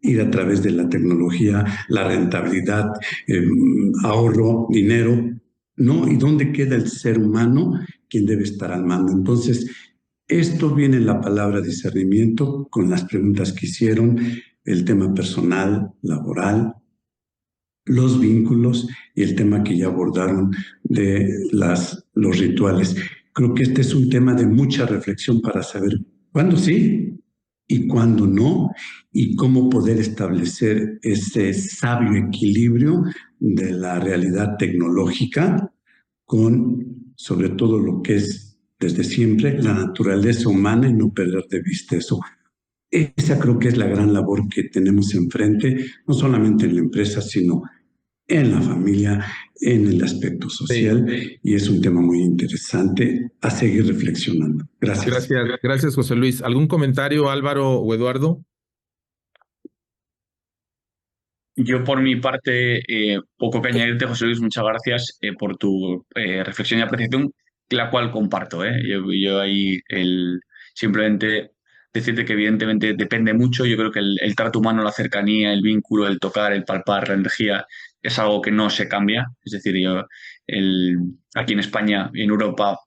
ir a través de la tecnología, la rentabilidad, ahorro, dinero, ¿no? ¿Y dónde queda el ser humano, quien debe estar al mando? Entonces, esto viene en la palabra discernimiento, con las preguntas que hicieron, el tema personal, laboral, los vínculos y el tema que ya abordaron de los rituales. Creo que este es un tema de mucha reflexión para saber cuándo sí y cuándo no, y cómo poder establecer ese sabio equilibrio de la realidad tecnológica con, sobre todo, lo que es desde siempre la naturaleza humana, y no perder de vista eso. Esa creo que es la gran labor que tenemos enfrente, no solamente en la empresa, sino en la familia, en el aspecto social, sí. Y es un tema muy interesante a seguir reflexionando. Gracias. Gracias, José Luis. ¿Algún comentario, Álvaro o Eduardo? Yo, por mi parte, poco que añadirte, José Luis, muchas gracias por tu reflexión y apreciación, la cual comparto. Yo ahí simplemente decirte que evidentemente depende mucho. Yo creo que el trato humano, la cercanía, el vínculo, el tocar, el palpar, la energía, es algo que no se cambia. Es decir, aquí en España y en Europa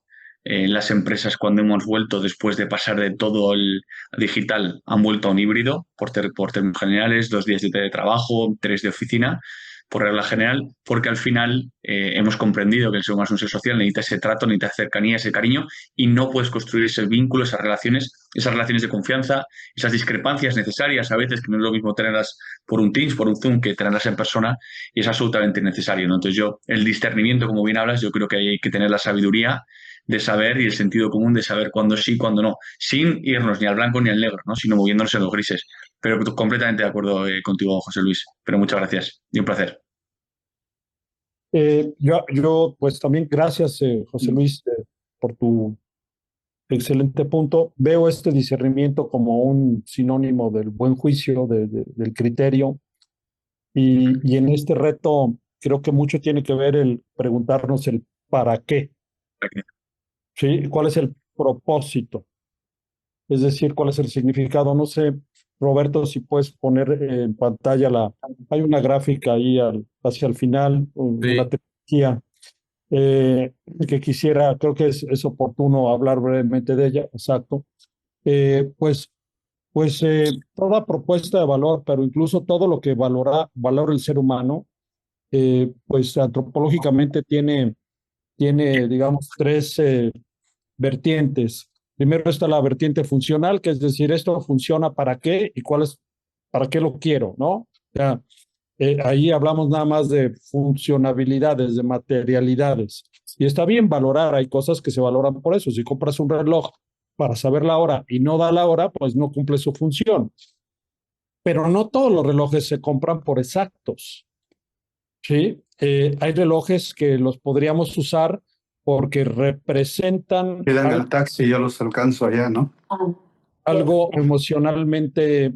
las empresas cuando hemos vuelto después de pasar de todo el digital, han vuelto a un híbrido por términos generales, 2 días de teletrabajo, 3 de oficina, por regla general, porque al final hemos comprendido que el ser humano es un ser social, necesita ese trato, necesita cercanía, ese cariño, y no puedes construir ese vínculo, esas relaciones de confianza, esas discrepancias necesarias a veces, que no es lo mismo tenerlas por un Teams, por un Zoom, que tenerlas en persona, y es absolutamente necesario, ¿no? Entonces el discernimiento, como bien hablas, yo creo que hay que tener la sabiduría de saber y el sentido común de saber cuándo sí, cuándo no, sin irnos ni al blanco ni al negro, ¿no? Sino moviéndonos en los grises. Pero completamente de acuerdo contigo, José Luis. Pero muchas gracias y un placer. Yo, pues también gracias, José Luis, por tu excelente punto. Veo este discernimiento como un sinónimo del buen juicio, del criterio, y en este reto creo que mucho tiene que ver el preguntarnos el para qué, ¿sí? ¿Cuál es el propósito? Es decir, ¿cuál es el significado? No sé, Roberto, si puedes poner en pantalla hay una gráfica ahí hacia el final, una Sí. tecnología que quisiera, creo que es oportuno hablar brevemente de ella, exacto. Pues toda propuesta de valor, pero incluso todo lo que valora el ser humano, pues antropológicamente tiene, digamos, tres vertientes. Primero está la vertiente funcional, que es decir, esto funciona para qué y para qué lo quiero, ¿no? Ya, ahí hablamos nada más de funcionabilidades, de materialidades. Y está bien valorar, hay cosas que se valoran por eso. Si compras un reloj para saber la hora y no da la hora, pues no cumple su función. Pero no todos los relojes se compran por exactos, ¿sí? Hay relojes que los podríamos usar porque representan Quedan al taxi, yo los alcanzo allá, ¿no? algo emocionalmente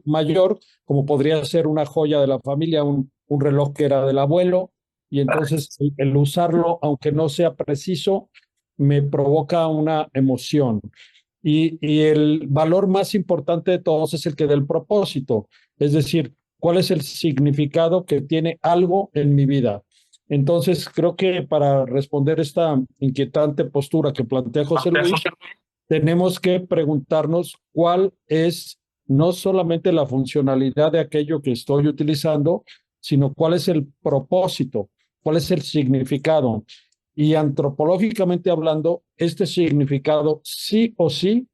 mayor, como podría ser una joya de la familia, un reloj que era del abuelo, y entonces el usarlo, aunque no sea preciso, me provoca una emoción. Y el valor más importante de todos es el que del propósito, es decir, cuál es el significado que tiene algo en mi vida. Entonces, creo que para responder esta inquietante postura que plantea José Luis, tenemos que preguntarnos cuál es no solamente la funcionalidad de aquello que estoy utilizando, sino cuál es el propósito, cuál es el significado. Y antropológicamente hablando, este significado sí o sí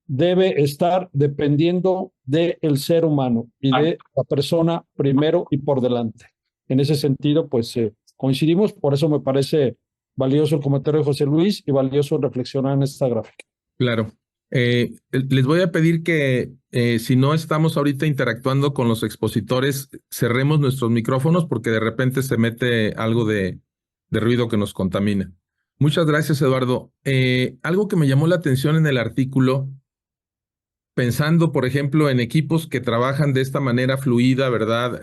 debe estar dependiendo del ser humano y de la persona primero y por delante. En ese sentido, pues coincidimos, por eso me parece valioso el comentario de José Luis y valioso reflexionar en esta gráfica. Claro. Les voy a pedir que si no estamos ahorita interactuando con los expositores, cerremos nuestros micrófonos porque de repente se mete algo de ruido que nos contamina. Muchas gracias, Eduardo. Algo que me llamó la atención en el artículo, pensando, por ejemplo, en equipos que trabajan de esta manera fluida, ¿verdad?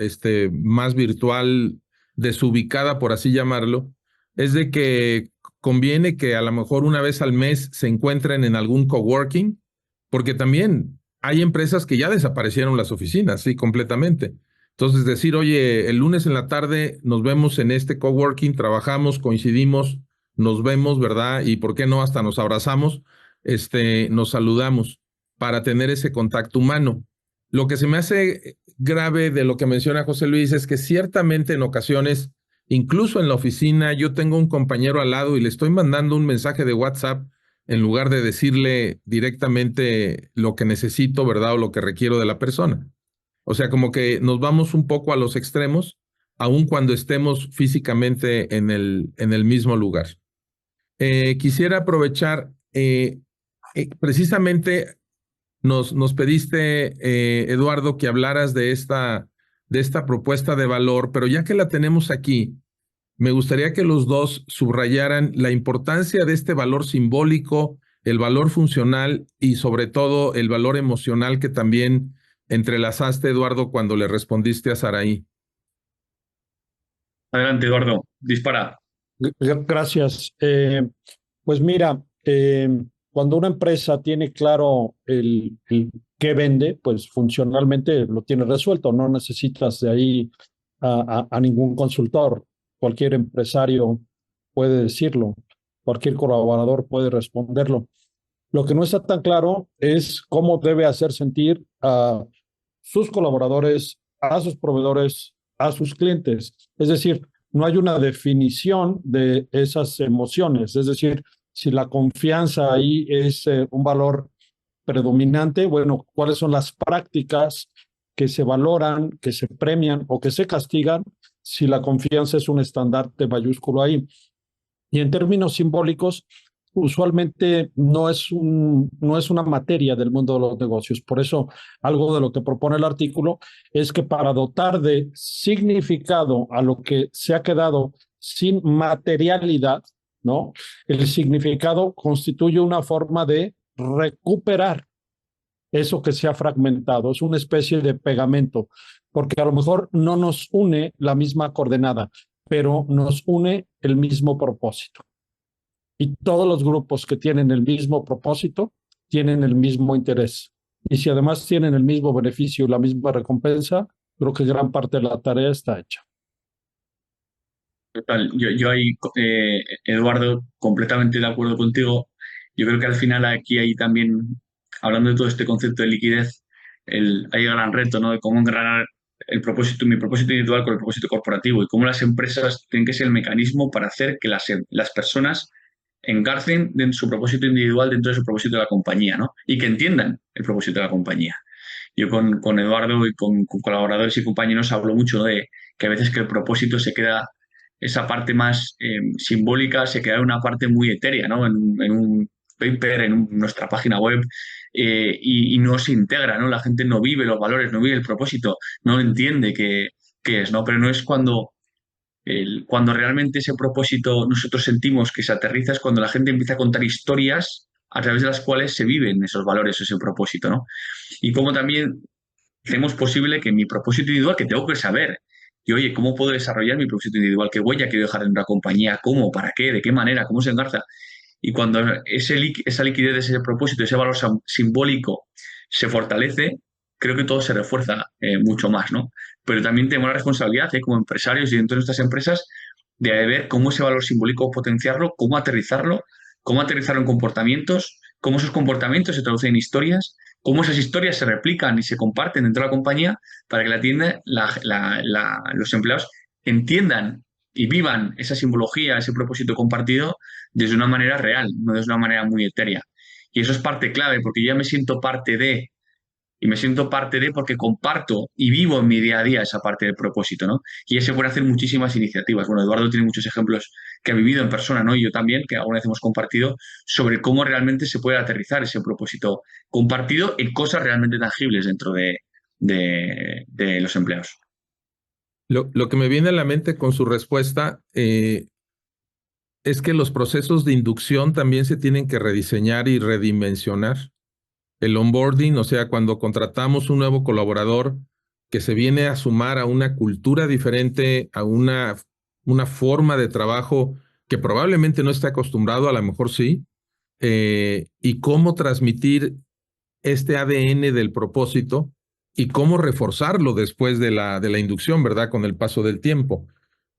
Más virtual, desubicada, por así llamarlo, es de que conviene que a lo mejor una vez al mes se encuentren en algún coworking, porque también hay empresas que ya desaparecieron las oficinas, sí, completamente. Entonces decir, oye, el lunes en la tarde nos vemos en este coworking, trabajamos, coincidimos, nos vemos, ¿verdad? Y por qué no, hasta nos abrazamos, nos saludamos para tener ese contacto humano. Lo que se me hace grave de lo que menciona José Luis es que ciertamente en ocasiones, incluso en la oficina, yo tengo un compañero al lado y le estoy mandando un mensaje de WhatsApp en lugar de decirle directamente lo que necesito, ¿verdad? O lo que requiero de la persona. O sea, como que nos vamos un poco a los extremos, aun cuando estemos físicamente en el mismo lugar. Quisiera aprovechar, precisamente nos pediste, Eduardo, que hablaras de esta propuesta de valor, pero ya que la tenemos aquí, me gustaría que los dos subrayaran la importancia de este valor simbólico, el valor funcional y sobre todo el valor emocional que también entrelazaste, Eduardo, cuando le respondiste a Saraí. Adelante, Eduardo, dispara. Gracias. Pues mira, cuando una empresa tiene claro el qué vende, pues funcionalmente lo tiene resuelto. No necesitas de ahí a ningún consultor. Cualquier empresario puede decirlo. cualquier colaborador puede responderlo. Lo que no está tan claro es cómo debe hacer sentir a sus colaboradores, a sus proveedores, a sus clientes. Es decir, no hay una definición de esas emociones. Es decir, si la confianza ahí es un valor predominante, bueno, ¿cuáles son las prácticas que se valoran, que se premian o que se castigan si la confianza es un estandarte mayúsculo ahí? Y en términos simbólicos, usualmente no es una materia del mundo de los negocios. Por eso, algo de lo que propone el artículo es que para dotar de significado a lo que se ha quedado sin materialidad, ¿no? El significado constituye una forma de recuperar eso que se ha fragmentado. Es una especie de pegamento, porque a lo mejor no nos une la misma coordenada, pero nos une el mismo propósito. Y todos los grupos que tienen el mismo propósito tienen el mismo interés. Y si además tienen el mismo beneficio y la misma recompensa, creo que gran parte de la tarea está hecha. Total, yo ahí, Eduardo, completamente de acuerdo contigo. Yo creo que al final aquí hay también, hablando de todo este concepto de liquidez, hay un gran reto, ¿no? De cómo engranar mi propósito individual con el propósito corporativo y cómo las empresas tienen que ser el mecanismo para hacer que las personas engarcen en su propósito individual dentro de su propósito de la compañía, ¿no? Y que entiendan el propósito de la compañía. Yo con Eduardo y con colaboradores y compañeros hablo mucho, ¿no? De que a veces que el propósito se queda, esa parte más simbólica se queda en una parte muy etérea, ¿no? En un paper, en nuestra página web, y no se integra, ¿no? La gente no vive los valores, no vive el propósito, no entiende qué es, ¿no? Pero no es cuando realmente ese propósito nosotros sentimos que se aterriza, es cuando la gente empieza a contar historias a través de las cuales se viven esos valores, ese propósito, ¿no? Y cómo también hacemos posible que mi propósito individual, que tengo que saber, y oye, ¿cómo puedo desarrollar mi propósito individual? ¿Qué huella quiero dejar en una compañía? ¿Cómo? ¿Para qué? ¿De qué manera? ¿Cómo se engarza? Y cuando esa liquidez de ese propósito, ese valor simbólico se fortalece, creo que todo se refuerza mucho más, ¿no? Pero también tenemos la responsabilidad, como empresarios y dentro de nuestras empresas, de ver cómo ese valor simbólico potenciarlo, cómo aterrizarlo en comportamientos, cómo esos comportamientos se traducen en historias, cómo esas historias se replican y se comparten dentro de la compañía para que la tienda, los empleados entiendan y vivan esa simbología, ese propósito compartido desde una manera real, no desde una manera muy etérea. Y eso es parte clave, porque yo ya me siento parte de, y me siento parte de porque comparto y vivo en mi día a día esa parte del propósito, ¿no? Y se pueden hacer muchísimas iniciativas. Bueno, Eduardo tiene muchos ejemplos que ha vivido en persona, ¿no? Y yo también, que alguna vez hemos compartido, sobre cómo realmente se puede aterrizar ese propósito compartido en cosas realmente tangibles dentro de los empleados. Lo que me viene a la mente con su respuesta es que los procesos de inducción también se tienen que rediseñar y redimensionar. El onboarding, o sea, cuando contratamos un nuevo colaborador que se viene a sumar a una cultura diferente, a una forma de trabajo que probablemente no esté acostumbrado, a lo mejor sí, y cómo transmitir este ADN del propósito y cómo reforzarlo después de la inducción, ¿verdad? Con el paso del tiempo,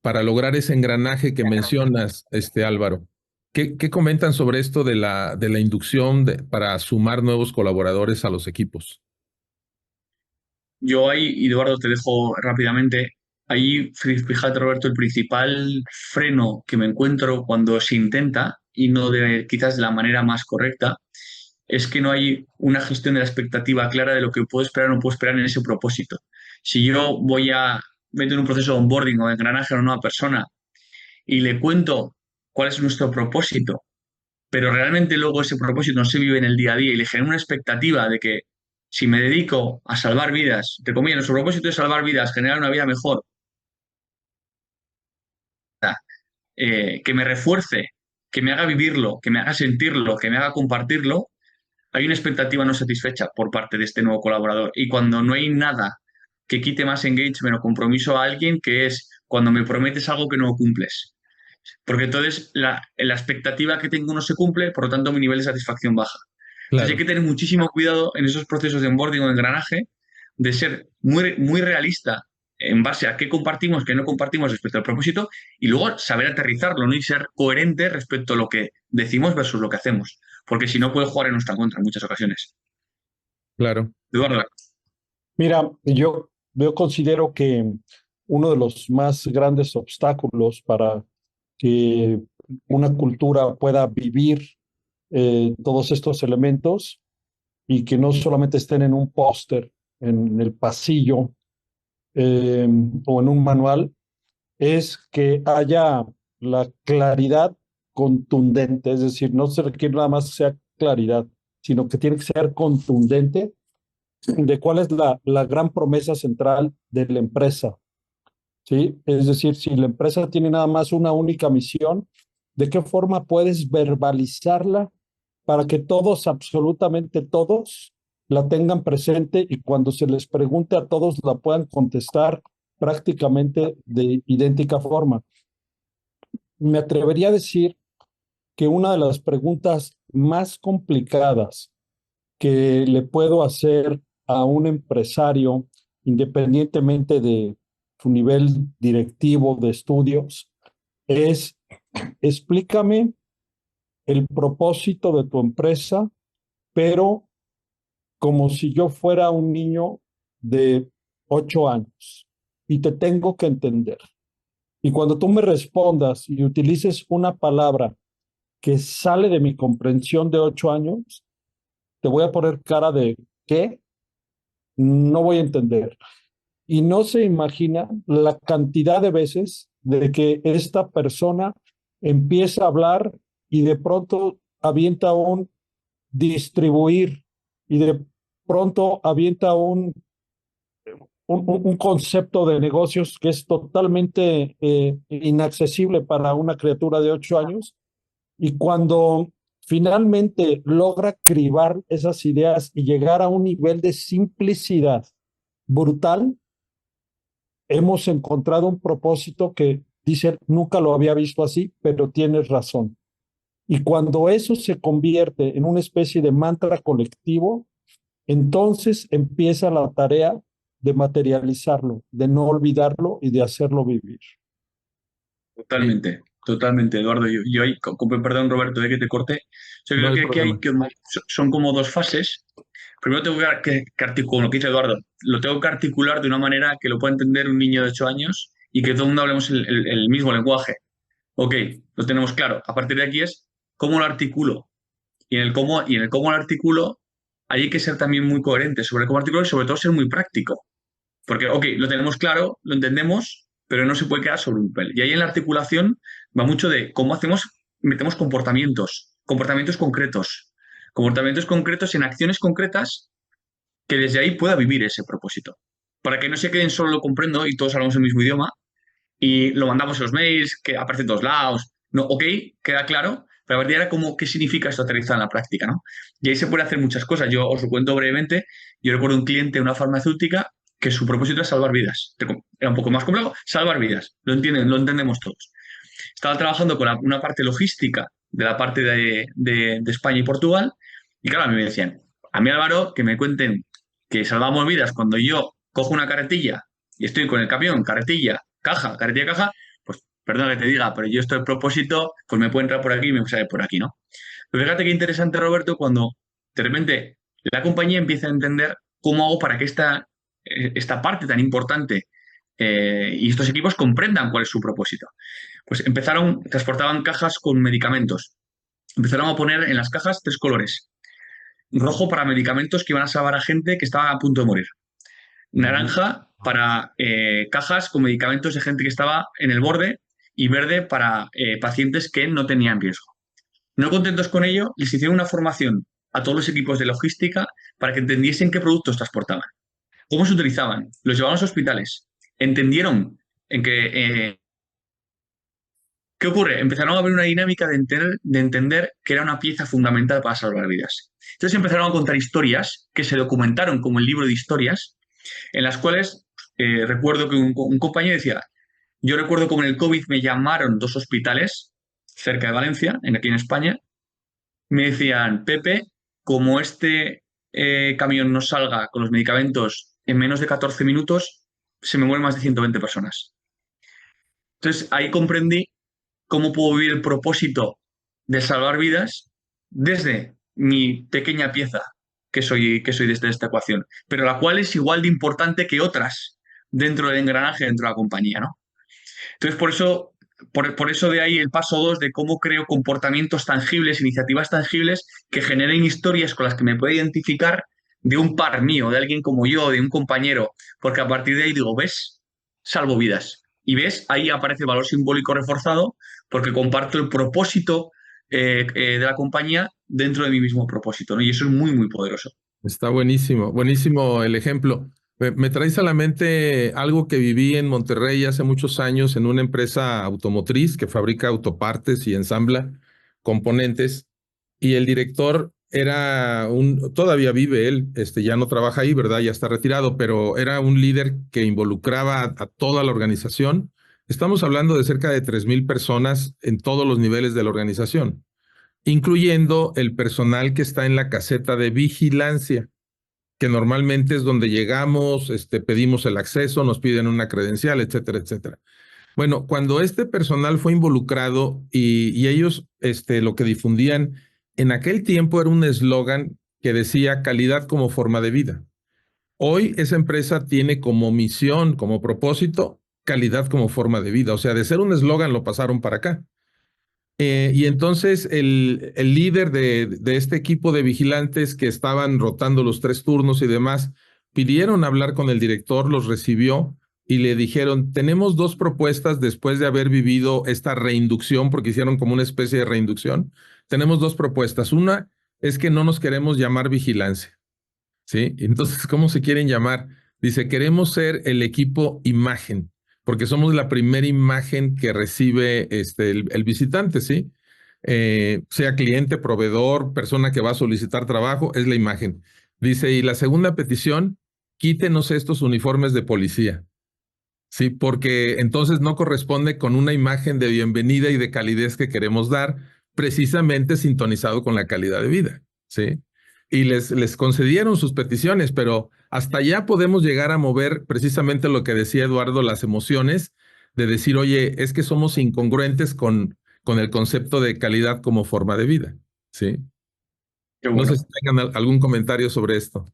para lograr ese engranaje que mencionas, Álvaro. ¿Qué comentan sobre esto de la inducción para sumar nuevos colaboradores a los equipos? Yo ahí, Eduardo, te dejo rápidamente. Ahí, fíjate, Roberto, el principal freno que me encuentro cuando se intenta, y no quizás de la manera más correcta, es que no hay una gestión de la expectativa clara de lo que puedo esperar o no puedo esperar en ese propósito. Si yo voy a meter un proceso de onboarding o de engranaje a una nueva persona y le cuento cuál es nuestro propósito, pero realmente luego ese propósito no se vive en el día a día y le genera una expectativa de que si me dedico a salvar vidas, entre comillas, nuestro propósito es salvar vidas, generar una vida mejor, que me refuerce, que me haga vivirlo, que me haga sentirlo, que me haga compartirlo, hay una expectativa no satisfecha por parte de este nuevo colaborador. Y cuando no hay nada que quite más engagement o compromiso a alguien, que es cuando me prometes algo que no cumples. Porque entonces la expectativa que tengo no se cumple, por lo tanto mi nivel de satisfacción baja. Entonces hay que tener muchísimo cuidado en esos procesos de onboarding o de engranaje, de ser muy, muy realista en base a qué compartimos, qué no compartimos respecto al propósito, y luego saber aterrizarlo, ¿no? Y ser coherente respecto a lo que decimos versus lo que hacemos, porque si no puede jugar en nuestra contra en muchas ocasiones. Claro. Eduardo. Mira, yo considero que uno de los más grandes obstáculos para que una cultura pueda vivir todos estos elementos y que no solamente estén en un póster, en el pasillo o en un manual, es que haya la claridad contundente, es decir, no se requiere nada más que sea claridad, sino que tiene que ser contundente de cuál es la gran promesa central de la empresa, ¿sí? Es decir, si la empresa tiene nada más una única misión, ¿de qué forma puedes verbalizarla para que todos, absolutamente todos, la tengan presente y cuando se les pregunte a todos la puedan contestar prácticamente de idéntica forma? Me atrevería a decir que una de las preguntas más complicadas que le puedo hacer a un empresario, independientemente de su nivel directivo de estudios, es explícame el propósito de tu empresa, pero como si yo fuera un niño de 8 años y te tengo que entender. Y cuando tú me respondas y utilices una palabra que sale de mi comprensión de 8 años, te voy a poner cara de ¿qué? No voy a entender. Y no se imagina la cantidad de veces de que esta persona empieza a hablar y de pronto avienta un distribuir y de pronto avienta un concepto de negocios que es totalmente inaccesible para una criatura de 8 años. Y cuando finalmente logra cribar esas ideas y llegar a un nivel de simplicidad brutal, hemos encontrado un propósito que dice, nunca lo había visto así, pero tienes razón. Y cuando eso se convierte en una especie de mantra colectivo, entonces empieza la tarea de materializarlo, de no olvidarlo y de hacerlo vivir. Totalmente, totalmente, Eduardo. Yo ahí, perdón, Roberto, de que te corte. Yo No creo hay que hay problema. son como dos fases. Primero tengo que articular, lo que dice Eduardo, lo tengo que articular de una manera que lo pueda entender un niño de 8 años y que todo el mundo hablemos el mismo lenguaje. Ok, lo tenemos claro. A partir de aquí es cómo lo articulo. Y en el cómo lo articulo, hay que ser también muy coherente sobre cómo articulo y sobre todo ser muy práctico. Porque, ok, lo tenemos claro, lo entendemos, pero no se puede quedar sobre un papel. Y ahí en la articulación va mucho de cómo hacemos, metemos comportamientos concretos en acciones concretas que desde ahí pueda vivir ese propósito. Para que no se queden solo lo comprendo y todos hablamos el mismo idioma y lo mandamos en los mails, que aparece en todos lados. No, ok, queda claro, pero a partir de ahora, ¿qué significa esto aterrizado en la práctica, ¿no? Y ahí se puede hacer muchas cosas. Yo os lo cuento brevemente. Yo recuerdo un cliente de una farmacéutica que su propósito era salvar vidas. Era un poco más complejo, salvar vidas. Lo entendemos todos. Estaba trabajando con una parte logística de la parte de España y Portugal. Y claro, a mí me decían, a mí Álvaro, que me cuenten que salvamos vidas cuando yo cojo una carretilla y estoy con el camión, carretilla, caja, pues perdona que te diga, pero yo esto de propósito, pues me puede entrar por aquí y me puede salir por aquí, ¿no? Pero fíjate qué interesante, Roberto, cuando de repente la compañía empieza a entender cómo hago para que esta parte tan importante y estos equipos comprendan cuál es su propósito. Pues transportaban cajas con medicamentos. Empezaron a poner en las cajas 3 colores. Rojo para medicamentos que iban a salvar a gente que estaba a punto de morir. Naranja para cajas con medicamentos de gente que estaba en el borde y verde para pacientes que no tenían riesgo. No contentos con ello, les hicieron una formación a todos los equipos de logística para que entendiesen qué productos transportaban, cómo se utilizaban, los llevaban a los hospitales, entendieron en que ¿qué ocurre? Empezaron a ver una dinámica de entender que era una pieza fundamental para salvar vidas. Entonces empezaron a contar historias que se documentaron como el libro de historias, en las cuales recuerdo que un compañero decía, yo recuerdo como en el COVID me llamaron 2 hospitales cerca de Valencia, aquí en España, me decían, Pepe, como este camión no salga con los medicamentos en menos de 14 minutos, se me mueren más de 120 personas. Entonces ahí comprendí cómo puedo vivir el propósito de salvar vidas desde mi pequeña pieza que soy desde esta ecuación, pero la cual es igual de importante que otras dentro del engranaje, dentro de la compañía, ¿no? Entonces, por eso de ahí el paso 2 de cómo creo comportamientos tangibles, iniciativas tangibles que generen historias con las que me pueda identificar de un par mío, de alguien como yo, de un compañero, porque a partir de ahí digo, ¿ves? Salvo vidas. Y ves, ahí aparece el valor simbólico reforzado porque comparto el propósito de la compañía dentro de mi mismo propósito, ¿no? Y eso es muy, muy poderoso. Está buenísimo, buenísimo el ejemplo. Me traes a la mente algo que viví en Monterrey hace muchos años en una empresa automotriz que fabrica autopartes y ensambla componentes. Y el director todavía vive él, ya no trabaja ahí, ¿verdad? Ya está retirado, pero era un líder que involucraba a toda la organización. Estamos hablando de cerca de 3,000 personas en todos los niveles de la organización, incluyendo el personal que está en la caseta de vigilancia, que normalmente es donde llegamos, pedimos el acceso, nos piden una credencial, etcétera, etcétera. Bueno, cuando este personal fue involucrado y ellos lo que difundían en aquel tiempo era un eslogan que decía calidad como forma de vida. Hoy esa empresa tiene como misión, como propósito, calidad como forma de vida. O sea, de ser un eslogan lo pasaron para acá. Y entonces el líder de este equipo de vigilantes que estaban rotando los 3 turnos y demás, pidieron hablar con el director, los recibió y le dijeron, tenemos 2 propuestas después de haber vivido esta reinducción, porque hicieron como una especie de reinducción. Tenemos 2 propuestas. Una es que no nos queremos llamar vigilancia, ¿sí? Entonces, ¿cómo se quieren llamar? Dice, queremos ser el equipo imagen, porque somos la primera imagen que recibe el visitante, ¿sí? Sea cliente, proveedor, persona que va a solicitar trabajo, es la imagen. Dice, y la segunda petición, quítenos estos uniformes de policía, ¿sí? Porque entonces no corresponde con una imagen de bienvenida y de calidez que queremos dar, precisamente sintonizado con la calidad de vida, ¿sí? Y les concedieron sus peticiones, pero hasta allá podemos llegar a mover precisamente lo que decía Eduardo, las emociones, de decir, oye, es que somos incongruentes con el concepto de calidad como forma de vida, ¿sí? Qué No bueno. sé si tengan algún comentario sobre esto.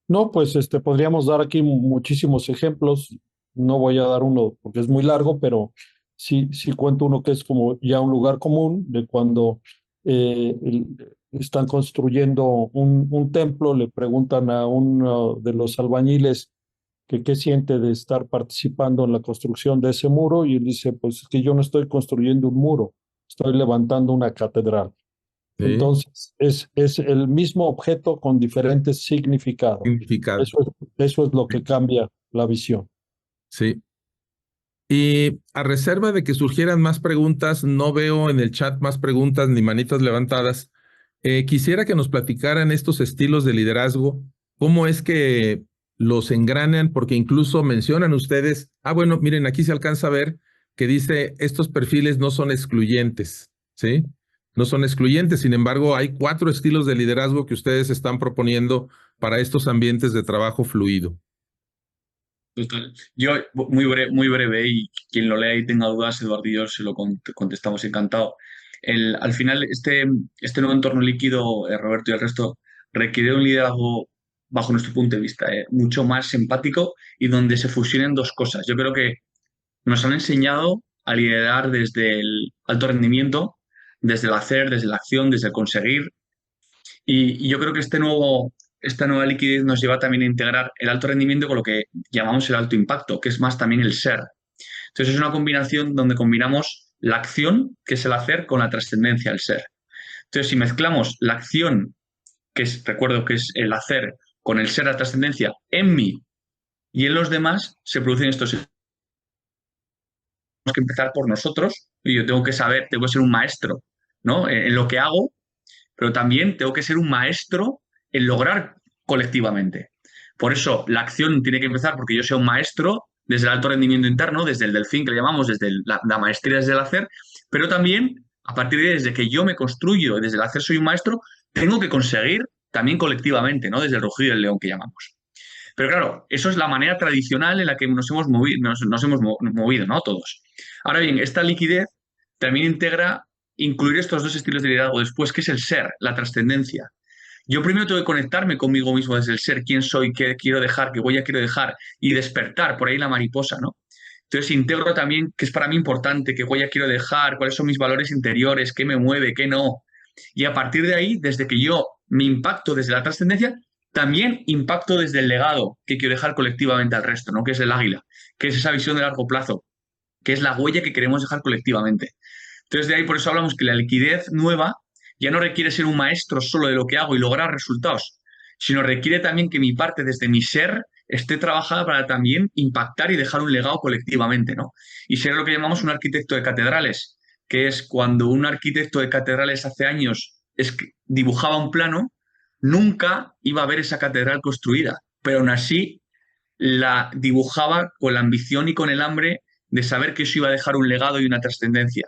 No, pues podríamos dar aquí muchísimos ejemplos. No voy a dar uno porque es muy largo, pero sí cuento uno que es como ya un lugar común de cuando están construyendo un templo, le preguntan a uno de los albañiles que qué siente de estar participando en la construcción de ese muro y él dice, pues es que yo no estoy construyendo un muro, estoy levantando una catedral. ¿Sí? Entonces, es el mismo objeto con diferentes significados. Significado. Eso es lo que cambia la visión. Sí. Y a reserva de que surgieran más preguntas, no veo en el chat más preguntas ni manitas levantadas. Quisiera que nos platicaran estos estilos de liderazgo, cómo es que los engranan, porque incluso mencionan ustedes, bueno, miren, aquí se alcanza a ver que dice, estos perfiles no son excluyentes, ¿sí? No son excluyentes, sin embargo, hay 4 estilos de liderazgo que ustedes están proponiendo para estos ambientes de trabajo fluido. Total. Yo, muy breve, y quien lo lea y tenga dudas, Eduardo y yo se lo contestamos encantado. Al final, este nuevo entorno líquido, Roberto y el resto, requiere un liderazgo, bajo nuestro punto de vista, mucho más empático y donde se fusionen 2 cosas. Yo creo que nos han enseñado a liderar desde el alto rendimiento, desde el hacer, desde la acción, desde el conseguir. Y yo creo que esta nueva liquidez nos lleva también a integrar el alto rendimiento con lo que llamamos el alto impacto, que es más también el ser. Entonces es una combinación donde combinamos la acción, que es el hacer, con la trascendencia, el ser. Entonces si mezclamos la acción, recuerdo que es el hacer, con el ser, la trascendencia, en mí y en los demás, se producen estos. Tenemos que empezar por nosotros y yo tengo que saber, tengo que ser un maestro, ¿no? En lo que hago, pero también tengo que ser un maestro en lograr colectivamente. Por eso la acción tiene que empezar porque yo sea un maestro desde el alto rendimiento interno, desde el delfín que le llamamos, desde la maestría desde el hacer, pero también a partir de ahí, desde que yo me construyo, desde el hacer soy un maestro, tengo que conseguir también colectivamente, ¿no? Desde el rugido del león que llamamos. Pero claro, eso es la manera tradicional en la que nos hemos movido, ¿no? Todos. Ahora bien, esta liquidez también integra incluir estos dos estilos de liderazgo después, que es el ser, la trascendencia. Yo primero tengo que conectarme conmigo mismo desde el ser, quién soy, qué quiero dejar, qué huella quiero dejar, y despertar por ahí la mariposa, ¿no? Entonces integro también, que es para mí importante, qué huella quiero dejar, cuáles son mis valores interiores, qué me mueve, qué no. Y a partir de ahí, desde que yo me impacto desde la trascendencia, también impacto desde el legado que quiero dejar colectivamente al resto, ¿no? Que es el águila, que es esa visión de largo plazo, que es la huella que queremos dejar colectivamente. Entonces, de ahí por eso hablamos que la liquidez nueva ya no requiere ser un maestro solo de lo que hago y lograr resultados, sino requiere también que mi parte desde mi ser esté trabajada para también impactar y dejar un legado colectivamente, ¿no? Y ser lo que llamamos un arquitecto de catedrales, que es cuando un arquitecto de catedrales hace años dibujaba un plano, nunca iba a ver esa catedral construida, pero aún así la dibujaba con la ambición y con el hambre de saber que eso iba a dejar un legado y una trascendencia.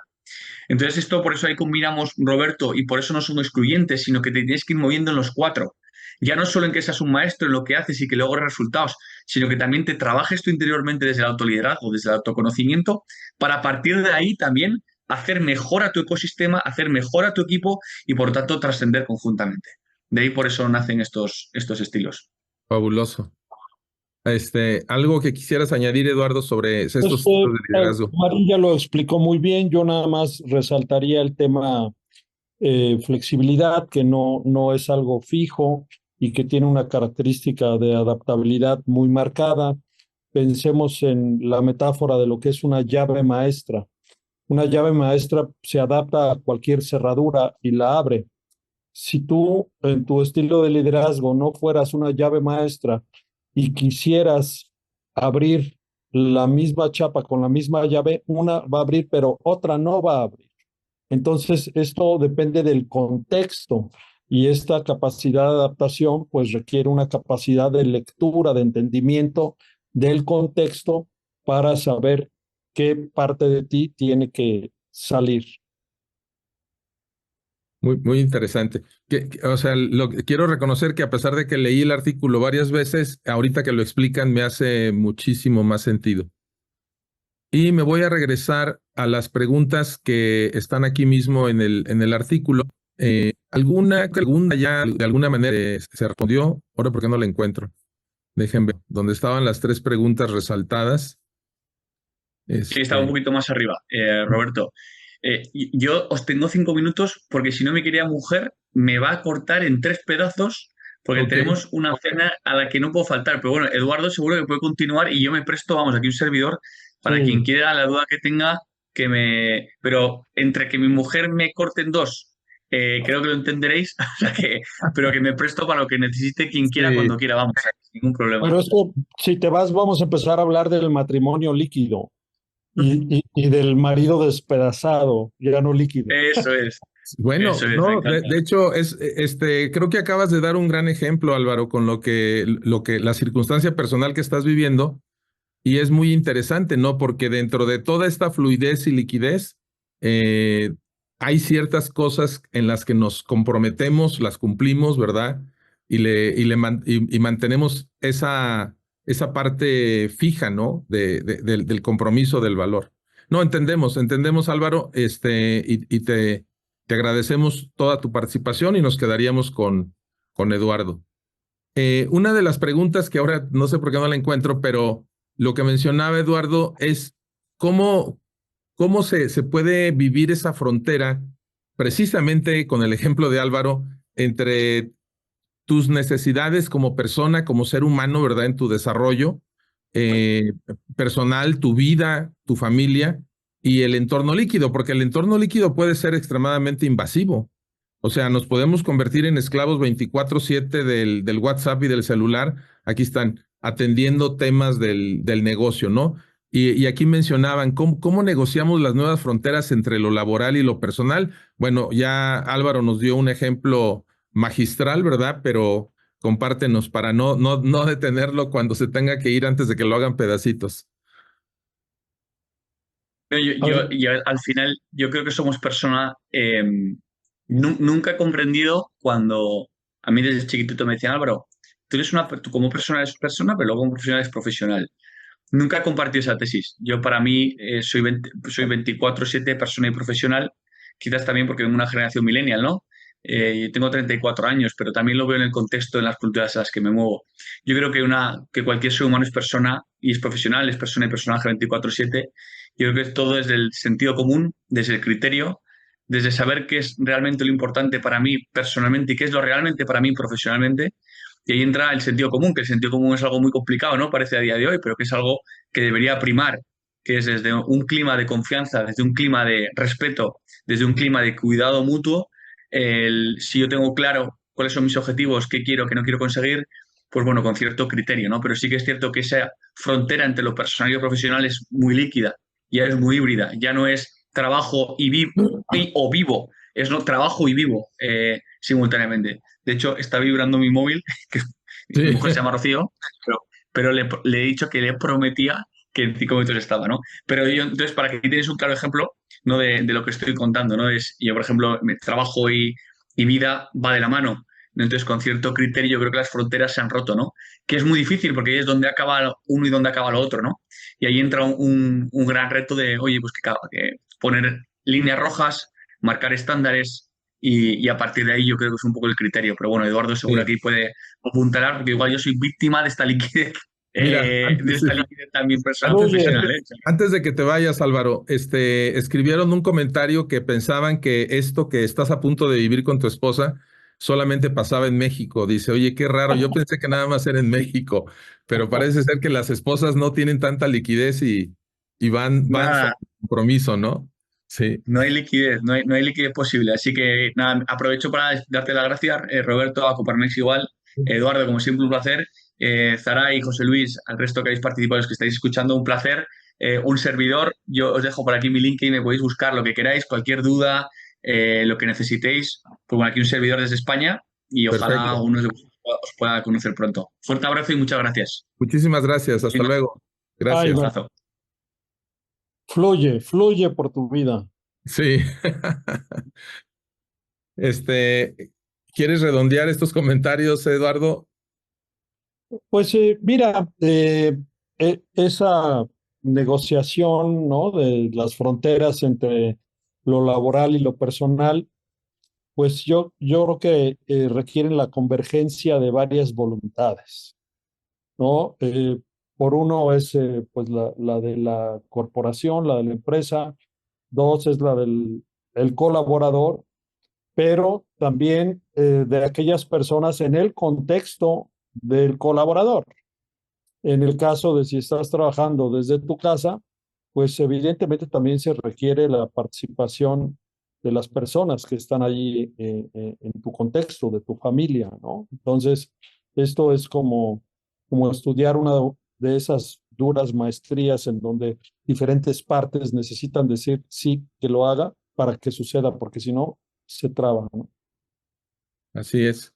Entonces esto, por eso ahí combinamos, Roberto, y por eso no somos excluyentes, sino que te tienes que ir moviendo en los cuatro. Ya no solo en que seas un maestro en lo que haces y que logres resultados, sino que también te trabajes tú interiormente desde el autoliderazgo, desde el autoconocimiento, para a partir de ahí también hacer mejor a tu ecosistema, hacer mejor a tu equipo y por tanto trascender conjuntamente. De ahí por eso nacen estos estilos. Fabuloso. Algo que quisieras añadir, Eduardo, sobre estos estilos de liderazgo. María lo explicó muy bien. Yo nada más resaltaría el tema flexibilidad, que no es algo fijo y que tiene una característica de adaptabilidad muy marcada. Pensemos en la metáfora de lo que es una llave maestra. Una llave maestra se adapta a cualquier cerradura y la abre. Si tú en tu estilo de liderazgo no fueras una llave maestra y quisieras abrir la misma chapa con la misma llave, una va a abrir, pero otra no va a abrir. Entonces, esto depende del contexto y esta capacidad de adaptación pues requiere una capacidad de lectura, de entendimiento del contexto para saber qué parte de ti tiene que salir. Muy, muy interesante. O sea, quiero reconocer que a pesar de que leí el artículo varias veces, ahorita que lo explican me hace muchísimo más sentido. Y me voy a regresar a las preguntas que están aquí mismo en el artículo. ¿Alguna pregunta ya de alguna manera se respondió? Ahora, ¿por qué no la encuentro? Déjenme ver, donde estaban las 3 preguntas resaltadas. Sí, estaba un poquito más arriba, Roberto. Yo os tengo 5 minutos porque si no mi querida mujer me va a cortar en 3 pedazos porque tenemos una cena a la que no puedo faltar. Pero bueno, Eduardo seguro que puede continuar y yo me presto, vamos, aquí un servidor para quien quiera la duda que tenga, Pero entre que mi mujer me corte en 2, creo que lo entenderéis, pero que me presto para lo que necesite quien quiera, cuando quiera, vamos, sin ningún problema. Pero esto, si te vas, vamos a empezar a hablar del matrimonio líquido. Y del marido despedazado, ya no líquido. Eso es. Bueno, Eso es, no, de hecho, creo que acabas de dar un gran ejemplo, Álvaro, con lo que la circunstancia personal que estás viviendo, y es muy interesante, ¿no? Porque dentro de toda esta fluidez y liquidez, hay ciertas cosas en las que nos comprometemos, las cumplimos, ¿verdad? Y mantenemos esa parte fija, ¿no? Del compromiso, del valor. No, entendemos, Álvaro, y te agradecemos toda tu participación y nos quedaríamos con Eduardo. Una de las preguntas que ahora no sé por qué no la encuentro, pero lo que mencionaba Eduardo es cómo se puede vivir esa frontera, precisamente con el ejemplo de Álvaro, entre tus necesidades como persona, como ser humano, ¿verdad? En tu desarrollo personal, tu vida, tu familia y el entorno líquido, porque el entorno líquido puede ser extremadamente invasivo. O sea, nos podemos convertir en esclavos 24/7 del WhatsApp y del celular. Aquí están atendiendo temas del negocio, ¿no? Y aquí mencionaban cómo negociamos las nuevas fronteras entre lo laboral y lo personal. Bueno, ya Álvaro nos dio un ejemplo magistral, ¿verdad? Pero compártenos para no detenerlo cuando se tenga que ir antes de que lo hagan pedacitos. Yo al final, yo creo que somos personas. Nunca he comprendido cuando a mí desde chiquitito me decían, Álvaro, tú como persona eres persona, pero luego como profesional es profesional. Nunca he compartido esa tesis. Yo para mí soy 24/7 persona y profesional, quizás también porque vengo de una generación millennial, ¿no? Yo tengo 34 años, pero también lo veo en el contexto, en las culturas en las que me muevo. Yo creo que cualquier ser humano es persona y es profesional, es persona y personaje 24/7. Yo creo que es todo desde el sentido común, desde el criterio, desde saber qué es realmente lo importante para mí personalmente y qué es lo realmente para mí profesionalmente. Y ahí entra el sentido común, que el sentido común es algo muy complicado, ¿no? Parece a día de hoy, pero que es algo que debería primar, que es desde un clima de confianza, desde un clima de respeto, desde un clima de cuidado mutuo. Si yo tengo claro cuáles son mis objetivos, qué quiero, qué no quiero conseguir, pues bueno, con cierto criterio, ¿no? Pero sí que es cierto que esa frontera entre lo personal y lo profesional es muy líquida, ya es muy híbrida, ya no es trabajo o vivo, es no trabajo y vivo simultáneamente. De hecho, está vibrando mi móvil, que mi Sí. mujer se llama Rocío, pero le he dicho que le prometía que en 5 minutos estaba, ¿no? Pero yo, entonces, para que tienes un claro ejemplo, ¿no? de lo que estoy contando, ¿no? Yo, por ejemplo, mi trabajo y vida va de la mano. Entonces, con cierto criterio, yo creo que las fronteras se han roto, ¿no? Que es muy difícil porque ahí es donde acaba uno y donde acaba lo otro, ¿no? Y ahí entra un gran reto de, oye, pues que poner líneas rojas, marcar estándares y a partir de ahí yo creo que es un poco el criterio. Pero bueno, Eduardo seguro Sí. aquí puede apuntalar porque igual yo soy víctima de esta liquidez, Mira, de esta liquidez también personal antes, profesional, ¿eh? antes de que te vayas, Álvaro, escribieron un comentario que pensaban que esto que estás a punto de vivir con tu esposa solamente pasaba en México. Dice, oye, qué raro, yo pensé que nada más era en México, pero parece ser que las esposas no tienen tanta liquidez y van Nada, sobre compromiso, ¿no? Sí, no hay liquidez, no hay liquidez posible. Así que nada, aprovecho para darte las gracias, Roberto, a Coparmex igual, Eduardo, como siempre, un placer. Zara y José Luis, al resto que habéis participado, los que estáis escuchando, un placer. Un servidor, yo os dejo por aquí mi link y me podéis buscar lo que queráis, cualquier duda, lo que necesitéis. Pues bueno, aquí un servidor desde España y ojalá perfecto. uno de vosotros os pueda conocer pronto. Fuerte abrazo y muchas gracias. Muchísimas gracias. Hasta Un luego. Ay, Gracias. no, abrazo. fluye por tu vida. Sí. Este, ¿quieres redondear estos comentarios, Eduardo? Pues mira, esa negociación, ¿no? De las fronteras entre lo laboral y lo personal, pues yo creo que requieren la convergencia de varias voluntades, ¿no? Por uno es pues la de la corporación, la de la empresa. Dos es la del el colaborador, pero también de aquellas personas en el contexto del colaborador. En el caso de si estás trabajando desde tu casa, pues evidentemente también se requiere la participación de las personas que están allí en tu contexto, de tu familia, ¿no? Entonces, esto es como estudiar una de esas duras maestrías en donde diferentes partes necesitan decir sí que lo haga para que suceda, porque si no, se traba, ¿no? Así es.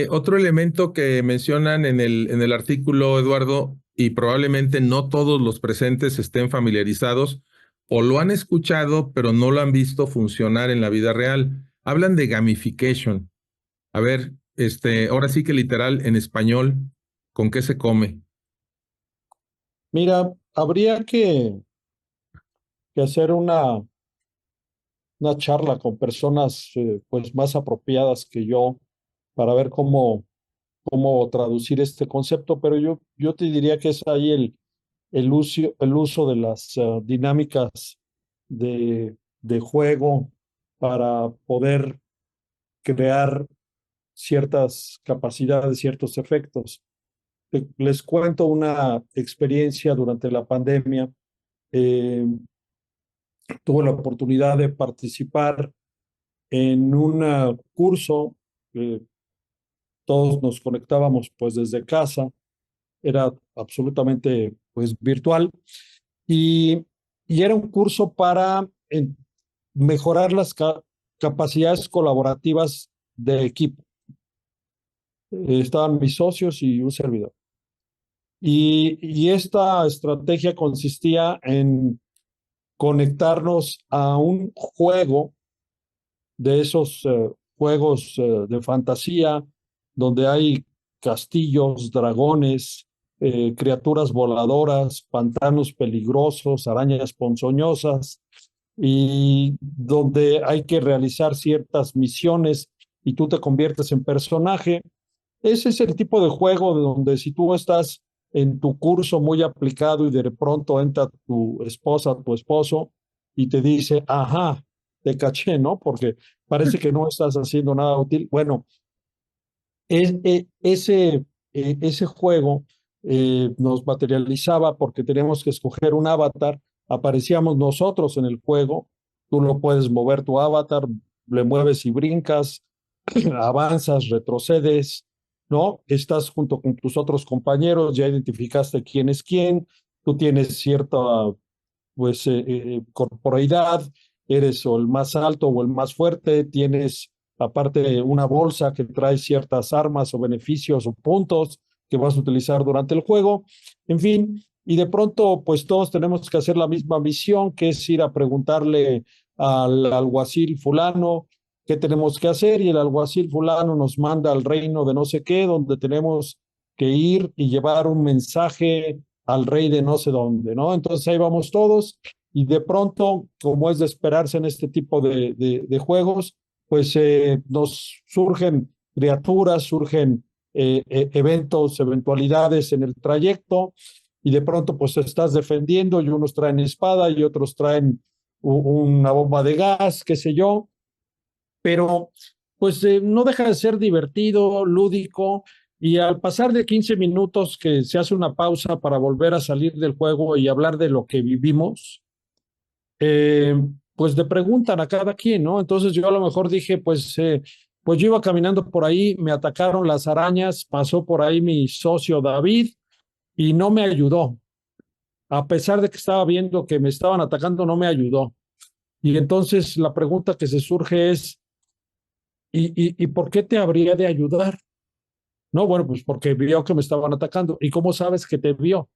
Otro elemento que mencionan en el artículo, Eduardo, y probablemente no todos los presentes estén familiarizados o lo han escuchado, pero no lo han visto funcionar en la vida real. Hablan de gamification. A ver, ahora sí que literal en español, ¿con qué se come? Mira, habría que hacer una charla con personas pues más apropiadas que yo para ver cómo traducir este concepto, pero yo te diría que es ahí el uso de las dinámicas de juego para poder crear ciertas capacidades, ciertos efectos. Les cuento una experiencia durante la pandemia. Eh, Tuve la oportunidad de participar en un curso. Todos nos conectábamos pues desde casa, era absolutamente pues virtual y, y era un curso para mejorar las capacidades colaborativas de equipo. Estaban mis socios y un servidor. Y esta estrategia consistía en conectarnos a un juego de esos juegos de fantasía donde hay castillos, dragones, criaturas voladoras, pantanos peligrosos, arañas ponzoñosas, y donde hay que realizar ciertas misiones y tú te conviertes en personaje. Ese es el tipo de juego de donde si tú estás en tu curso muy aplicado y de pronto entra tu esposa, tu esposo y te dice, ajá, te caché, ¿no? Porque parece que no estás haciendo nada útil. Bueno, ese juego nos materializaba porque teníamos que escoger un avatar, aparecíamos nosotros en el juego, tú lo puedes mover tu avatar, le mueves y brincas, avanzas, retrocedes, ¿no? Estás junto con tus otros compañeros, ya identificaste quién es quién, tú tienes cierta, pues, corporeidad, eres o el más alto o el más fuerte, tienes aparte una bolsa que trae ciertas armas o beneficios o puntos que vas a utilizar durante el juego, en fin, y de pronto pues todos tenemos que hacer la misma misión, que es ir a preguntarle al alguacil fulano qué tenemos que hacer, y el alguacil fulano nos manda al reino de no sé qué, donde tenemos que ir y llevar un mensaje al rey de no sé dónde, ¿no? Entonces ahí vamos todos y de pronto, como es de esperarse en este tipo de juegos, pues nos surgen criaturas, surgen eventos, eventualidades en el trayecto y de pronto pues estás defendiendo y unos traen espada y otros traen una bomba de gas, qué sé yo, pero pues no deja de ser divertido, lúdico, y al pasar de 15 minutos que se hace una pausa para volver a salir del juego y hablar de lo que vivimos, eh, pues le preguntan a cada quien, ¿no? Entonces yo a lo mejor dije, pues yo iba caminando por ahí, me atacaron las arañas, pasó por ahí mi socio David y no me ayudó. A pesar de que estaba viendo que me estaban atacando, no me ayudó. Y entonces la pregunta que se surge es, ¿y por qué te habría de ayudar? No, bueno, pues porque vio que me estaban atacando. ¿Y cómo sabes que te vio?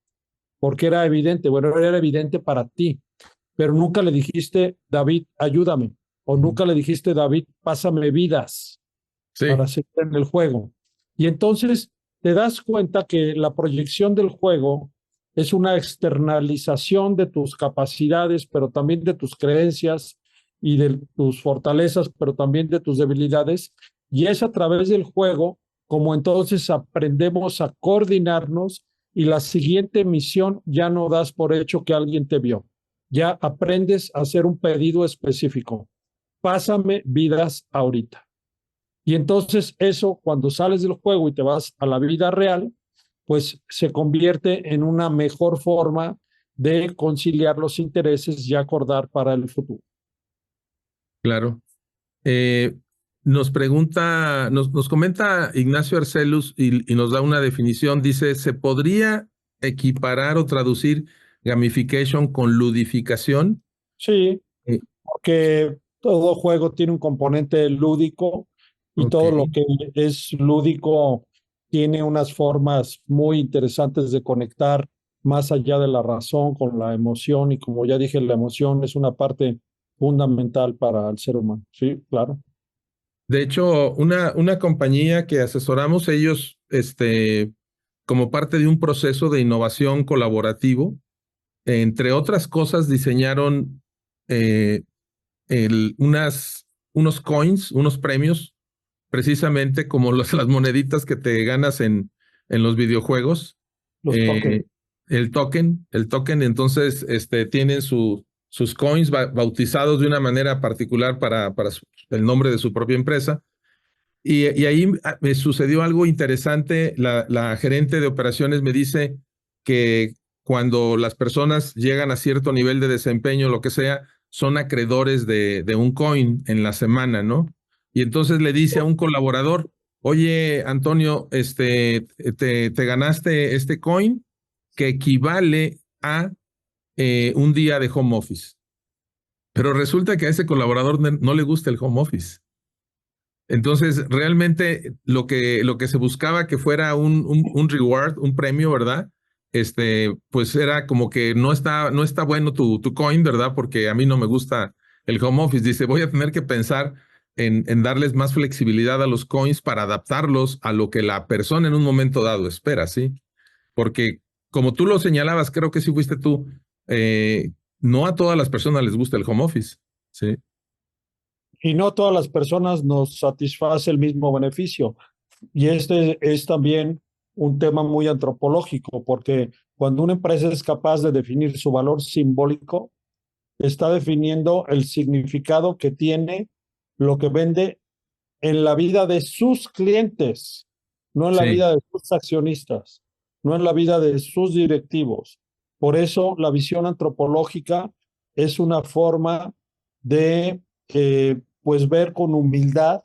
Porque era evidente, bueno, era evidente para ti, pero nunca le dijiste, David, ayúdame, o nunca le dijiste, David, pásame vidas Sí, para seguir en el juego. Y entonces te das cuenta que la proyección del juego es una externalización de tus capacidades, pero también de tus creencias y de tus fortalezas, pero también de tus debilidades. Y es a través del juego como entonces aprendemos a coordinarnos y la siguiente misión ya no das por hecho que alguien te vio. Ya aprendes a hacer un pedido específico. Pásame vidas ahorita. Y entonces eso, cuando sales del juego y te vas a la vida real, pues se convierte en una mejor forma de conciliar los intereses y acordar para el futuro. claro. Nos comenta Ignacio Arcelus y nos da una definición. Dice, ¿se podría equiparar o traducir gamification con ludificación? Sí, Eh, porque todo juego tiene un componente lúdico y ok, todo lo que es lúdico tiene unas formas muy interesantes de conectar más allá de la razón con la emoción, y como ya dije, la emoción es una parte fundamental para el ser humano. Sí, claro. de hecho, una compañía que asesoramos, ellos, como parte de un proceso de innovación colaborativo, entre otras cosas, diseñaron eh, unos coins, unos premios, precisamente como las moneditas que te ganas en los videojuegos. Los tokens. Eh, el token, entonces, tienen sus coins bautizados de una manera particular para el nombre de su propia empresa. Y ahí me sucedió algo interesante. La gerente de operaciones me dice que cuando las personas llegan a cierto nivel de desempeño, lo que sea, son acreedores de un coin en la semana, ¿no? Y entonces le dice a un colaborador, oye, Antonio, te ganaste este coin que equivale a un día de home office. Pero resulta que a ese colaborador no le gusta el home office. Entonces, realmente lo que se buscaba que fuera un reward, un premio, ¿verdad? Pues era como que no está bueno tu coin, ¿verdad? Porque a mí no me gusta el home office. Dice, voy a tener que pensar en darles más flexibilidad a los coins para adaptarlos a lo que la persona en un momento dado espera, ¿sí? Porque como tú lo señalabas, creo que sí fuiste tú, no a todas las personas les gusta el home office, ¿sí? Y no todas las personas nos satisface el mismo beneficio. Y este es también un tema muy antropológico, porque cuando una empresa es capaz de definir su valor simbólico, está definiendo el significado que tiene lo que vende en la vida de sus clientes, no en la Sí, vida de sus accionistas, no en la vida de sus directivos. Por eso la visión antropológica es una forma de pues ver con humildad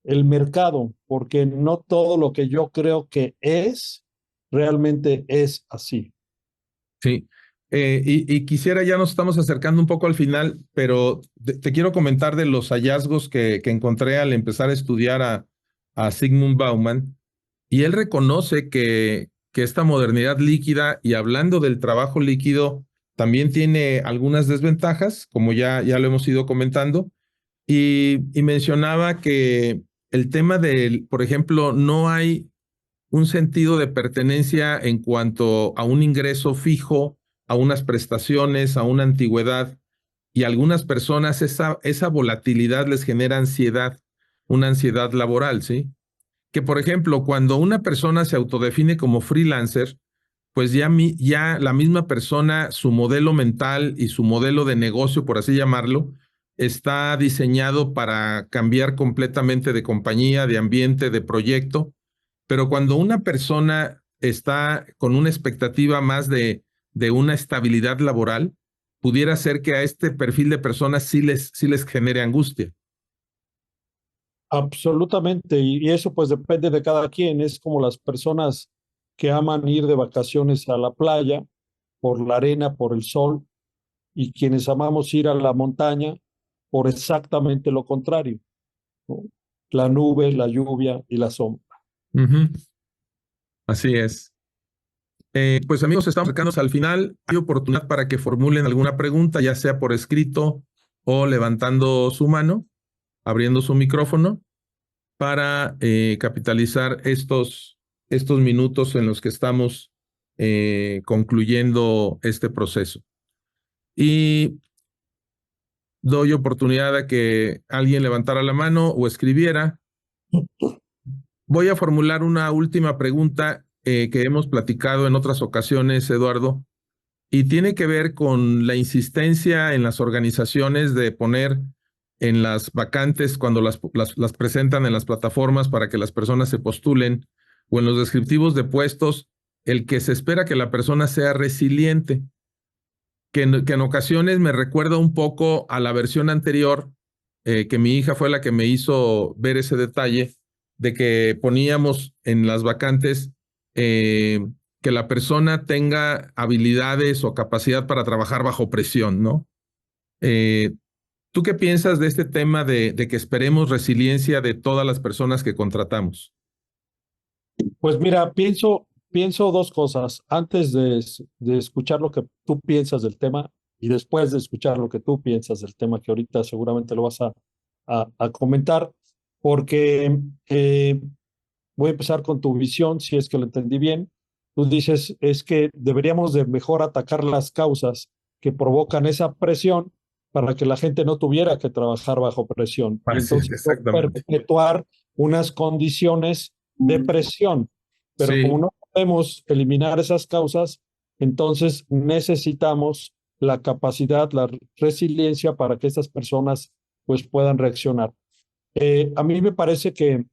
el mercado, porque no todo lo que yo creo que es realmente es así. sí. Y quisiera, ya nos estamos acercando un poco al final, pero te quiero comentar de los hallazgos que encontré al empezar a estudiar a Zygmunt Bauman. Y él reconoce que esta modernidad líquida, y hablando del trabajo líquido, también tiene algunas desventajas, como ya lo hemos ido comentando, y mencionaba que el tema del, por ejemplo, no hay un sentido de pertenencia en cuanto a un ingreso fijo, a unas prestaciones, a una antigüedad, y a algunas personas esa volatilidad les genera ansiedad, una ansiedad laboral, ¿sí? Que, por ejemplo, cuando una persona se autodefine como freelancer, pues ya la misma persona, su modelo mental y su modelo de negocio, por así llamarlo, está diseñado para cambiar completamente de compañía, de ambiente, de proyecto. Pero cuando una persona está con una expectativa más de una estabilidad laboral, pudiera ser que a este perfil de personas sí les genere angustia. Absolutamente, y eso pues depende de cada quien. Es como las personas que aman ir de vacaciones a la playa por la arena, por el sol, y quienes amamos ir a la montaña por exactamente lo contrario, ¿no? La nube, la lluvia y la sombra. Ujú. Así es. Pues amigos, estamos acercándonos al final. Hay oportunidad para que formulen alguna pregunta, ya sea por escrito o levantando su mano, abriendo su micrófono, para capitalizar estos minutos en los que estamos concluyendo este proceso. Y doy oportunidad a que alguien levantara la mano o escribiera. Voy a formular una última pregunta que hemos platicado en otras ocasiones, Eduardo, y tiene que ver con la insistencia en las organizaciones de poner en las vacantes cuando las presentan en las plataformas para que las personas se postulen, o en los descriptivos de puestos, el que se espera que la persona sea resiliente, que en ocasiones me recuerda un poco a la versión anterior, que mi hija fue la que me hizo ver ese detalle, de que poníamos en las vacantes que la persona tenga habilidades o capacidad para trabajar bajo presión, ¿no? Eh, ¿Tú qué piensas de este tema de que esperemos resiliencia de todas las personas que contratamos? Pues mira, pienso dos cosas. Antes de escuchar lo que tú piensas del tema y después de escuchar lo que tú piensas del tema, que ahorita seguramente lo vas a comentar, porque voy a empezar con tu visión, si es que lo entendí bien. Tú dices, es que deberíamos de mejor atacar las causas que provocan esa presión para que la gente no tuviera que trabajar bajo presión y Así es, entonces no exactamente. perpetuar unas condiciones de presión. Pero como Sí, no podemos eliminar esas causas, entonces necesitamos la capacidad, la resiliencia para que estas personas pues puedan reaccionar. A mí me parece que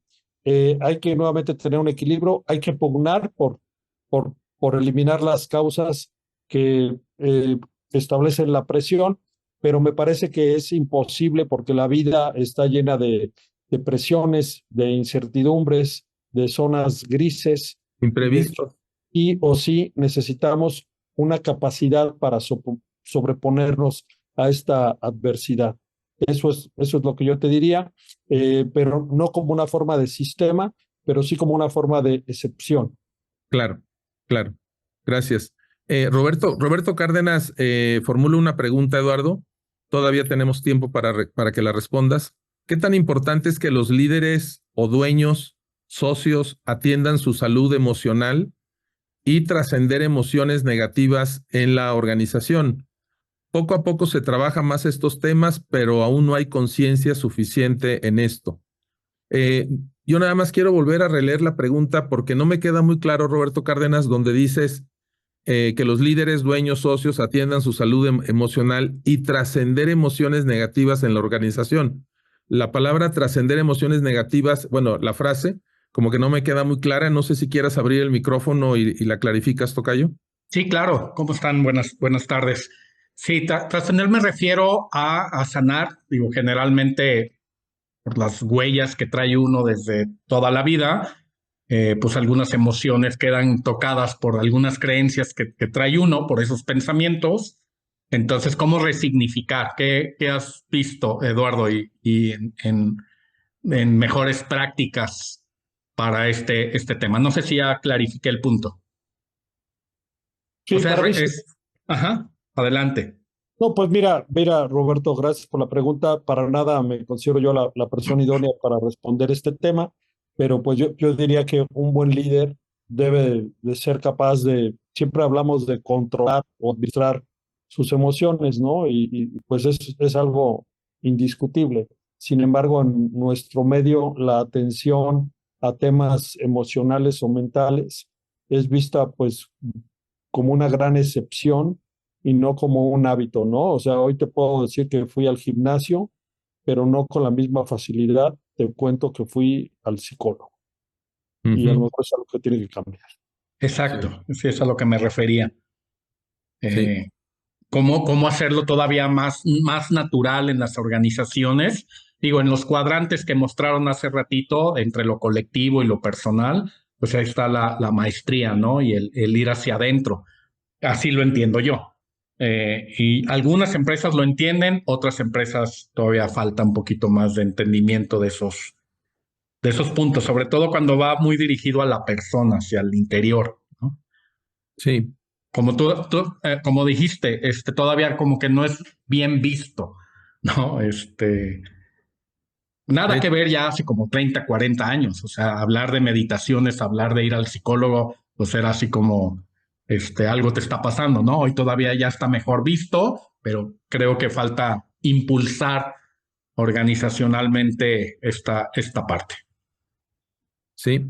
hay que nuevamente tener un equilibrio, hay que pugnar por eliminar las causas que establecen la presión, pero me parece que es imposible porque la vida está llena de presiones, de incertidumbres, de zonas grises, de, imprevisto. y o sí necesitamos una capacidad para sobreponernos a esta adversidad. Eso es lo que yo te diría, pero no como una forma de sistema, pero sí como una forma de excepción. Claro, claro. Gracias. Roberto Cárdenas, formula una pregunta, Eduardo. Todavía tenemos tiempo para que la respondas. ¿Qué tan importante es que los líderes o dueños, socios, atiendan su salud emocional y trascender emociones negativas en la organización? Poco a poco se trabaja más estos temas, pero aún no hay conciencia suficiente en esto. Yo nada más quiero volver a releer la pregunta porque no me queda muy claro, Roberto Cárdenas, donde dices que los líderes, dueños, socios atiendan su salud emocional y trascender emociones negativas en la organización. La palabra trascender emociones negativas, bueno, la frase como que no me queda muy clara. No sé si quieras abrir el micrófono y la clarificas, tocayo. Sí, claro. ¿Cómo están? Buenas tardes. Sí, trascender me refiero a sanar, digo, generalmente por las huellas que trae uno desde toda la vida, pues algunas emociones quedan tocadas por algunas creencias que trae uno, por esos pensamientos. Entonces, ¿cómo resignificar? ¿Qué has visto, Eduardo, y en mejores prácticas para este tema? No sé si ya clarifiqué el punto. Sí, O sea, para mí sí. Ajá, adelante. No, pues mira, Roberto, gracias por la pregunta. Para nada me considero yo la persona idónea para responder este tema, pero pues yo diría que un buen líder debe de ser capaz de, siempre hablamos de controlar o administrar sus emociones, ¿no? Y pues es algo indiscutible. Sin embargo, en nuestro medio, la atención a temas emocionales o mentales es vista pues como una gran excepción y no como un hábito, ¿no? O sea, hoy te puedo decir que fui al gimnasio, pero no con la misma facilidad te cuento que fui al psicólogo. Y a lo mejor es algo que tiene que cambiar. Exacto, sí, es a lo que me refería. Sí. ¿Cómo hacerlo todavía más natural en las organizaciones? Digo, en los cuadrantes que mostraron hace ratito, entre lo colectivo y lo personal, pues ahí está la maestría, ¿no? Y el ir hacia adentro. Así lo entiendo yo. Y algunas empresas lo entienden, otras empresas todavía falta un poquito más de entendimiento de esos puntos, sobre todo cuando va muy dirigido a la persona, hacia el interior, ¿no? Sí. Como como dijiste, todavía como que no es bien visto, ¿no? Nada que ver ya hace como 30, 40 años. O sea, hablar de meditaciones, hablar de ir al psicólogo, pues era así como, algo te está pasando, ¿no? Hoy todavía ya está mejor visto, pero creo que falta impulsar organizacionalmente esta parte. Sí,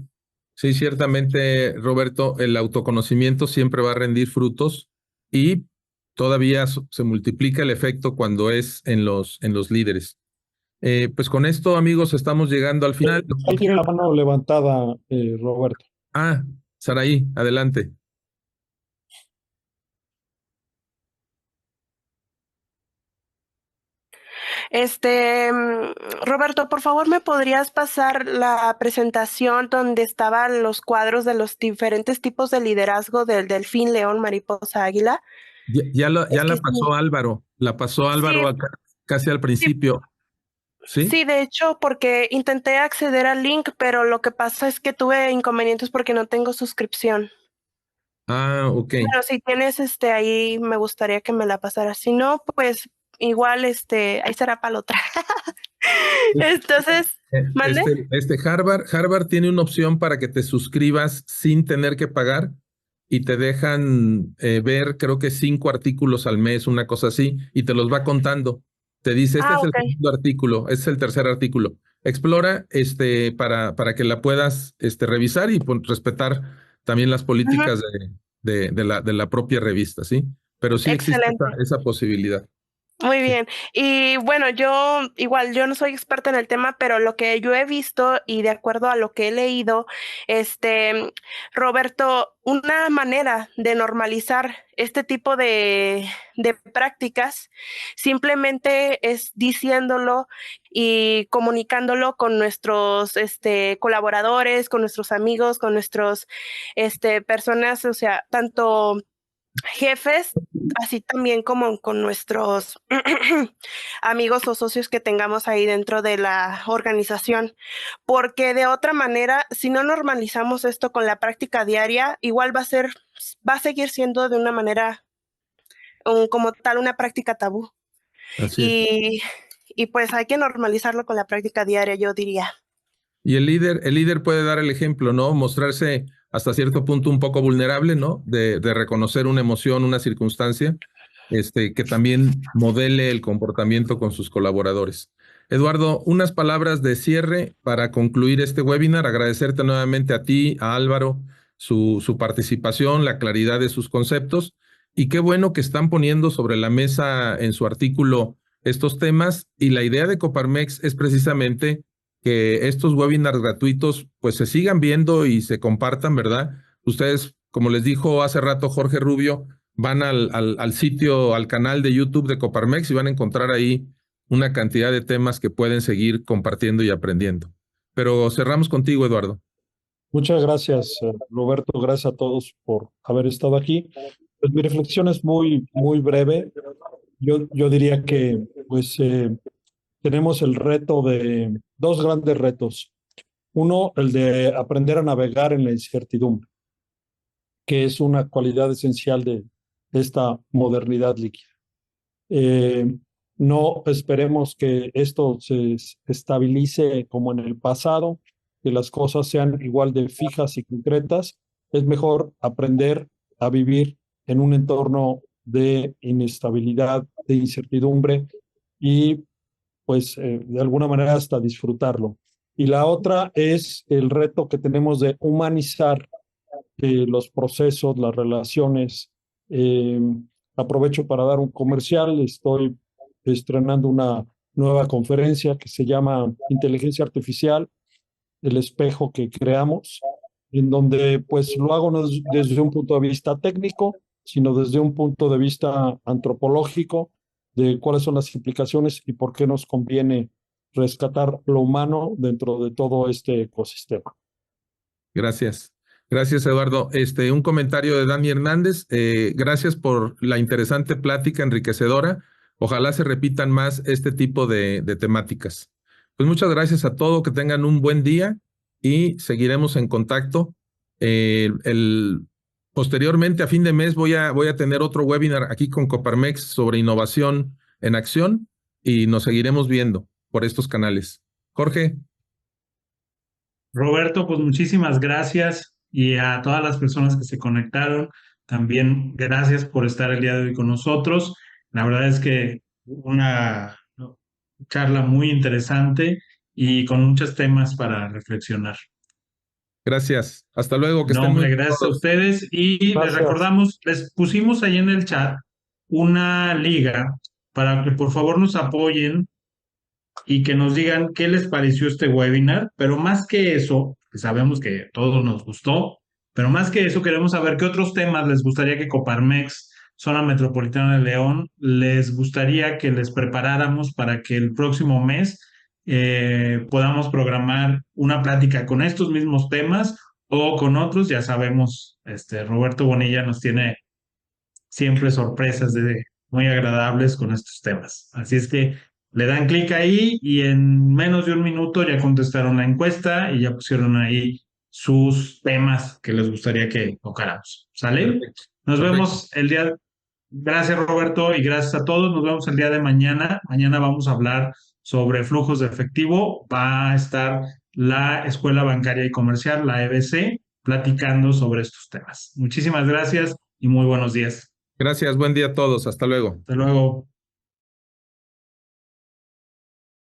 sí, ciertamente, Roberto, el autoconocimiento siempre va a rendir frutos y todavía se multiplica el efecto cuando es en los líderes. Pues con esto, amigos, estamos llegando al final. Ahí tiene la mano levantada, Roberto. Ah, Saraí, adelante. Roberto, por favor, ¿me podrías pasar la presentación donde estaban los cuadros de los diferentes tipos de liderazgo del delfín, león, mariposa, águila? Ya Es la que pasó Álvaro, la pasó Álvaro sí, acá, casi al sí, principio, ¿sí? sí, de hecho, porque intenté acceder al link, pero lo que pasa es que tuve inconvenientes porque no tengo suscripción. Ah, ok. Bueno, si tienes ahí, me gustaría que me la pasaras. Si no, pues igual ahí será para la otra. Entonces, ¿mande? Harvard tiene una opción para que te suscribas sin tener que pagar y te dejan ver, creo que 5 artículos al mes, una cosa así, y te los va contando. Te dice, este Ah, es el ok. segundo artículo, este es el tercer artículo. Explora para que la puedas revisar y respetar también las Ujú, políticas de la propia revista, ¿sí? Pero sí existe excelente. esa posibilidad. Muy Sí. bien. Y bueno, yo no soy experta en el tema, pero lo que yo he visto y de acuerdo a lo que he leído, Roberto, una manera de normalizar este tipo de prácticas simplemente es diciéndolo y comunicándolo con nuestros colaboradores, con nuestros amigos, con nuestros personas, o sea, tanto jefes, así también como con nuestros amigos o socios que tengamos ahí dentro de la organización, porque de otra manera, si no normalizamos esto con la práctica diaria, igual va a seguir siendo de una manera como tal una práctica tabú. Así es. Y, y pues hay que normalizarlo con la práctica diaria, yo diría. Y el líder puede dar el ejemplo, ¿no? Mostrarse hasta cierto punto un poco vulnerable, ¿no? De reconocer una emoción, una circunstancia, que también modele el comportamiento con sus colaboradores. Eduardo, unas palabras de cierre para concluir este webinar. Agradecerte nuevamente a ti, a Álvaro, su participación, la claridad de sus conceptos. Y qué bueno que están poniendo sobre la mesa en su artículo estos temas. Y la idea de Coparmex es precisamente que estos webinars gratuitos pues se sigan viendo y se compartan, ¿verdad? Ustedes, como les dijo hace rato Jorge Rubio, van al sitio, al canal de YouTube de Coparmex y van a encontrar ahí una cantidad de temas que pueden seguir compartiendo y aprendiendo. Pero cerramos contigo, Eduardo. Muchas gracias, Roberto. Gracias a todos por haber estado aquí. Pues mi reflexión es muy breve. Yo diría que pues tenemos el reto de dos grandes retos. Uno, el de aprender a navegar en la incertidumbre, que es una cualidad esencial de esta modernidad líquida. No esperemos que esto se estabilice como en el pasado, que las cosas sean igual de fijas y concretas. Es mejor aprender a vivir en un entorno de inestabilidad, de incertidumbre y pues de alguna manera hasta disfrutarlo. Y la otra es el reto que tenemos de humanizar los procesos, las relaciones. Aprovecho para dar un comercial. Estoy estrenando una nueva conferencia que se llama Inteligencia Artificial, el espejo que creamos, en donde pues lo hago no desde un punto de vista técnico, sino desde un punto de vista antropológico, de cuáles son las implicaciones y por qué nos conviene rescatar lo humano dentro de todo este ecosistema. Gracias. Gracias, Eduardo. Un comentario de Dani Hernández. Gracias por la interesante plática enriquecedora. Ojalá se repitan más este tipo de temáticas. Pues muchas gracias a todos, que tengan un buen día y seguiremos en contacto. Posteriormente, a fin de mes, voy a tener otro webinar aquí con Coparmex sobre innovación en acción y nos seguiremos viendo por estos canales. Jorge. Roberto, pues muchísimas gracias, y a todas las personas que se conectaron, también gracias por estar el día de hoy con nosotros. La verdad es que una charla muy interesante y con muchos temas para reflexionar. Gracias. Hasta luego. Que estén muy bien gracias todos. a ustedes, y Gracias. les recordamos, les pusimos ahí en el chat una liga para que por favor nos apoyen y que nos digan qué les pareció este webinar, pero más que eso, que sabemos que todos nos gustó, pero más que eso queremos saber qué otros temas les gustaría que Coparmex, Zona Metropolitana de León, les gustaría que les preparáramos para que el próximo mes podamos programar una plática con estos mismos temas o con otros. Ya sabemos, Roberto Bonilla nos tiene siempre sorpresas muy agradables con estos temas. Así es que le dan clic ahí y en menos de un minuto ya contestaron la encuesta y ya pusieron ahí sus temas que les gustaría que tocáramos. ¿Sale? Perfecto. Nos Perfecto. vemos el día. Gracias, Roberto, y gracias a todos. Nos vemos el día de mañana. Mañana vamos a hablar sobre flujos de efectivo. Va a estar la Escuela Bancaria y Comercial, la EBC, platicando sobre estos temas. Muchísimas gracias y muy buenos días. Gracias. Buen día a todos. Hasta luego. Hasta luego.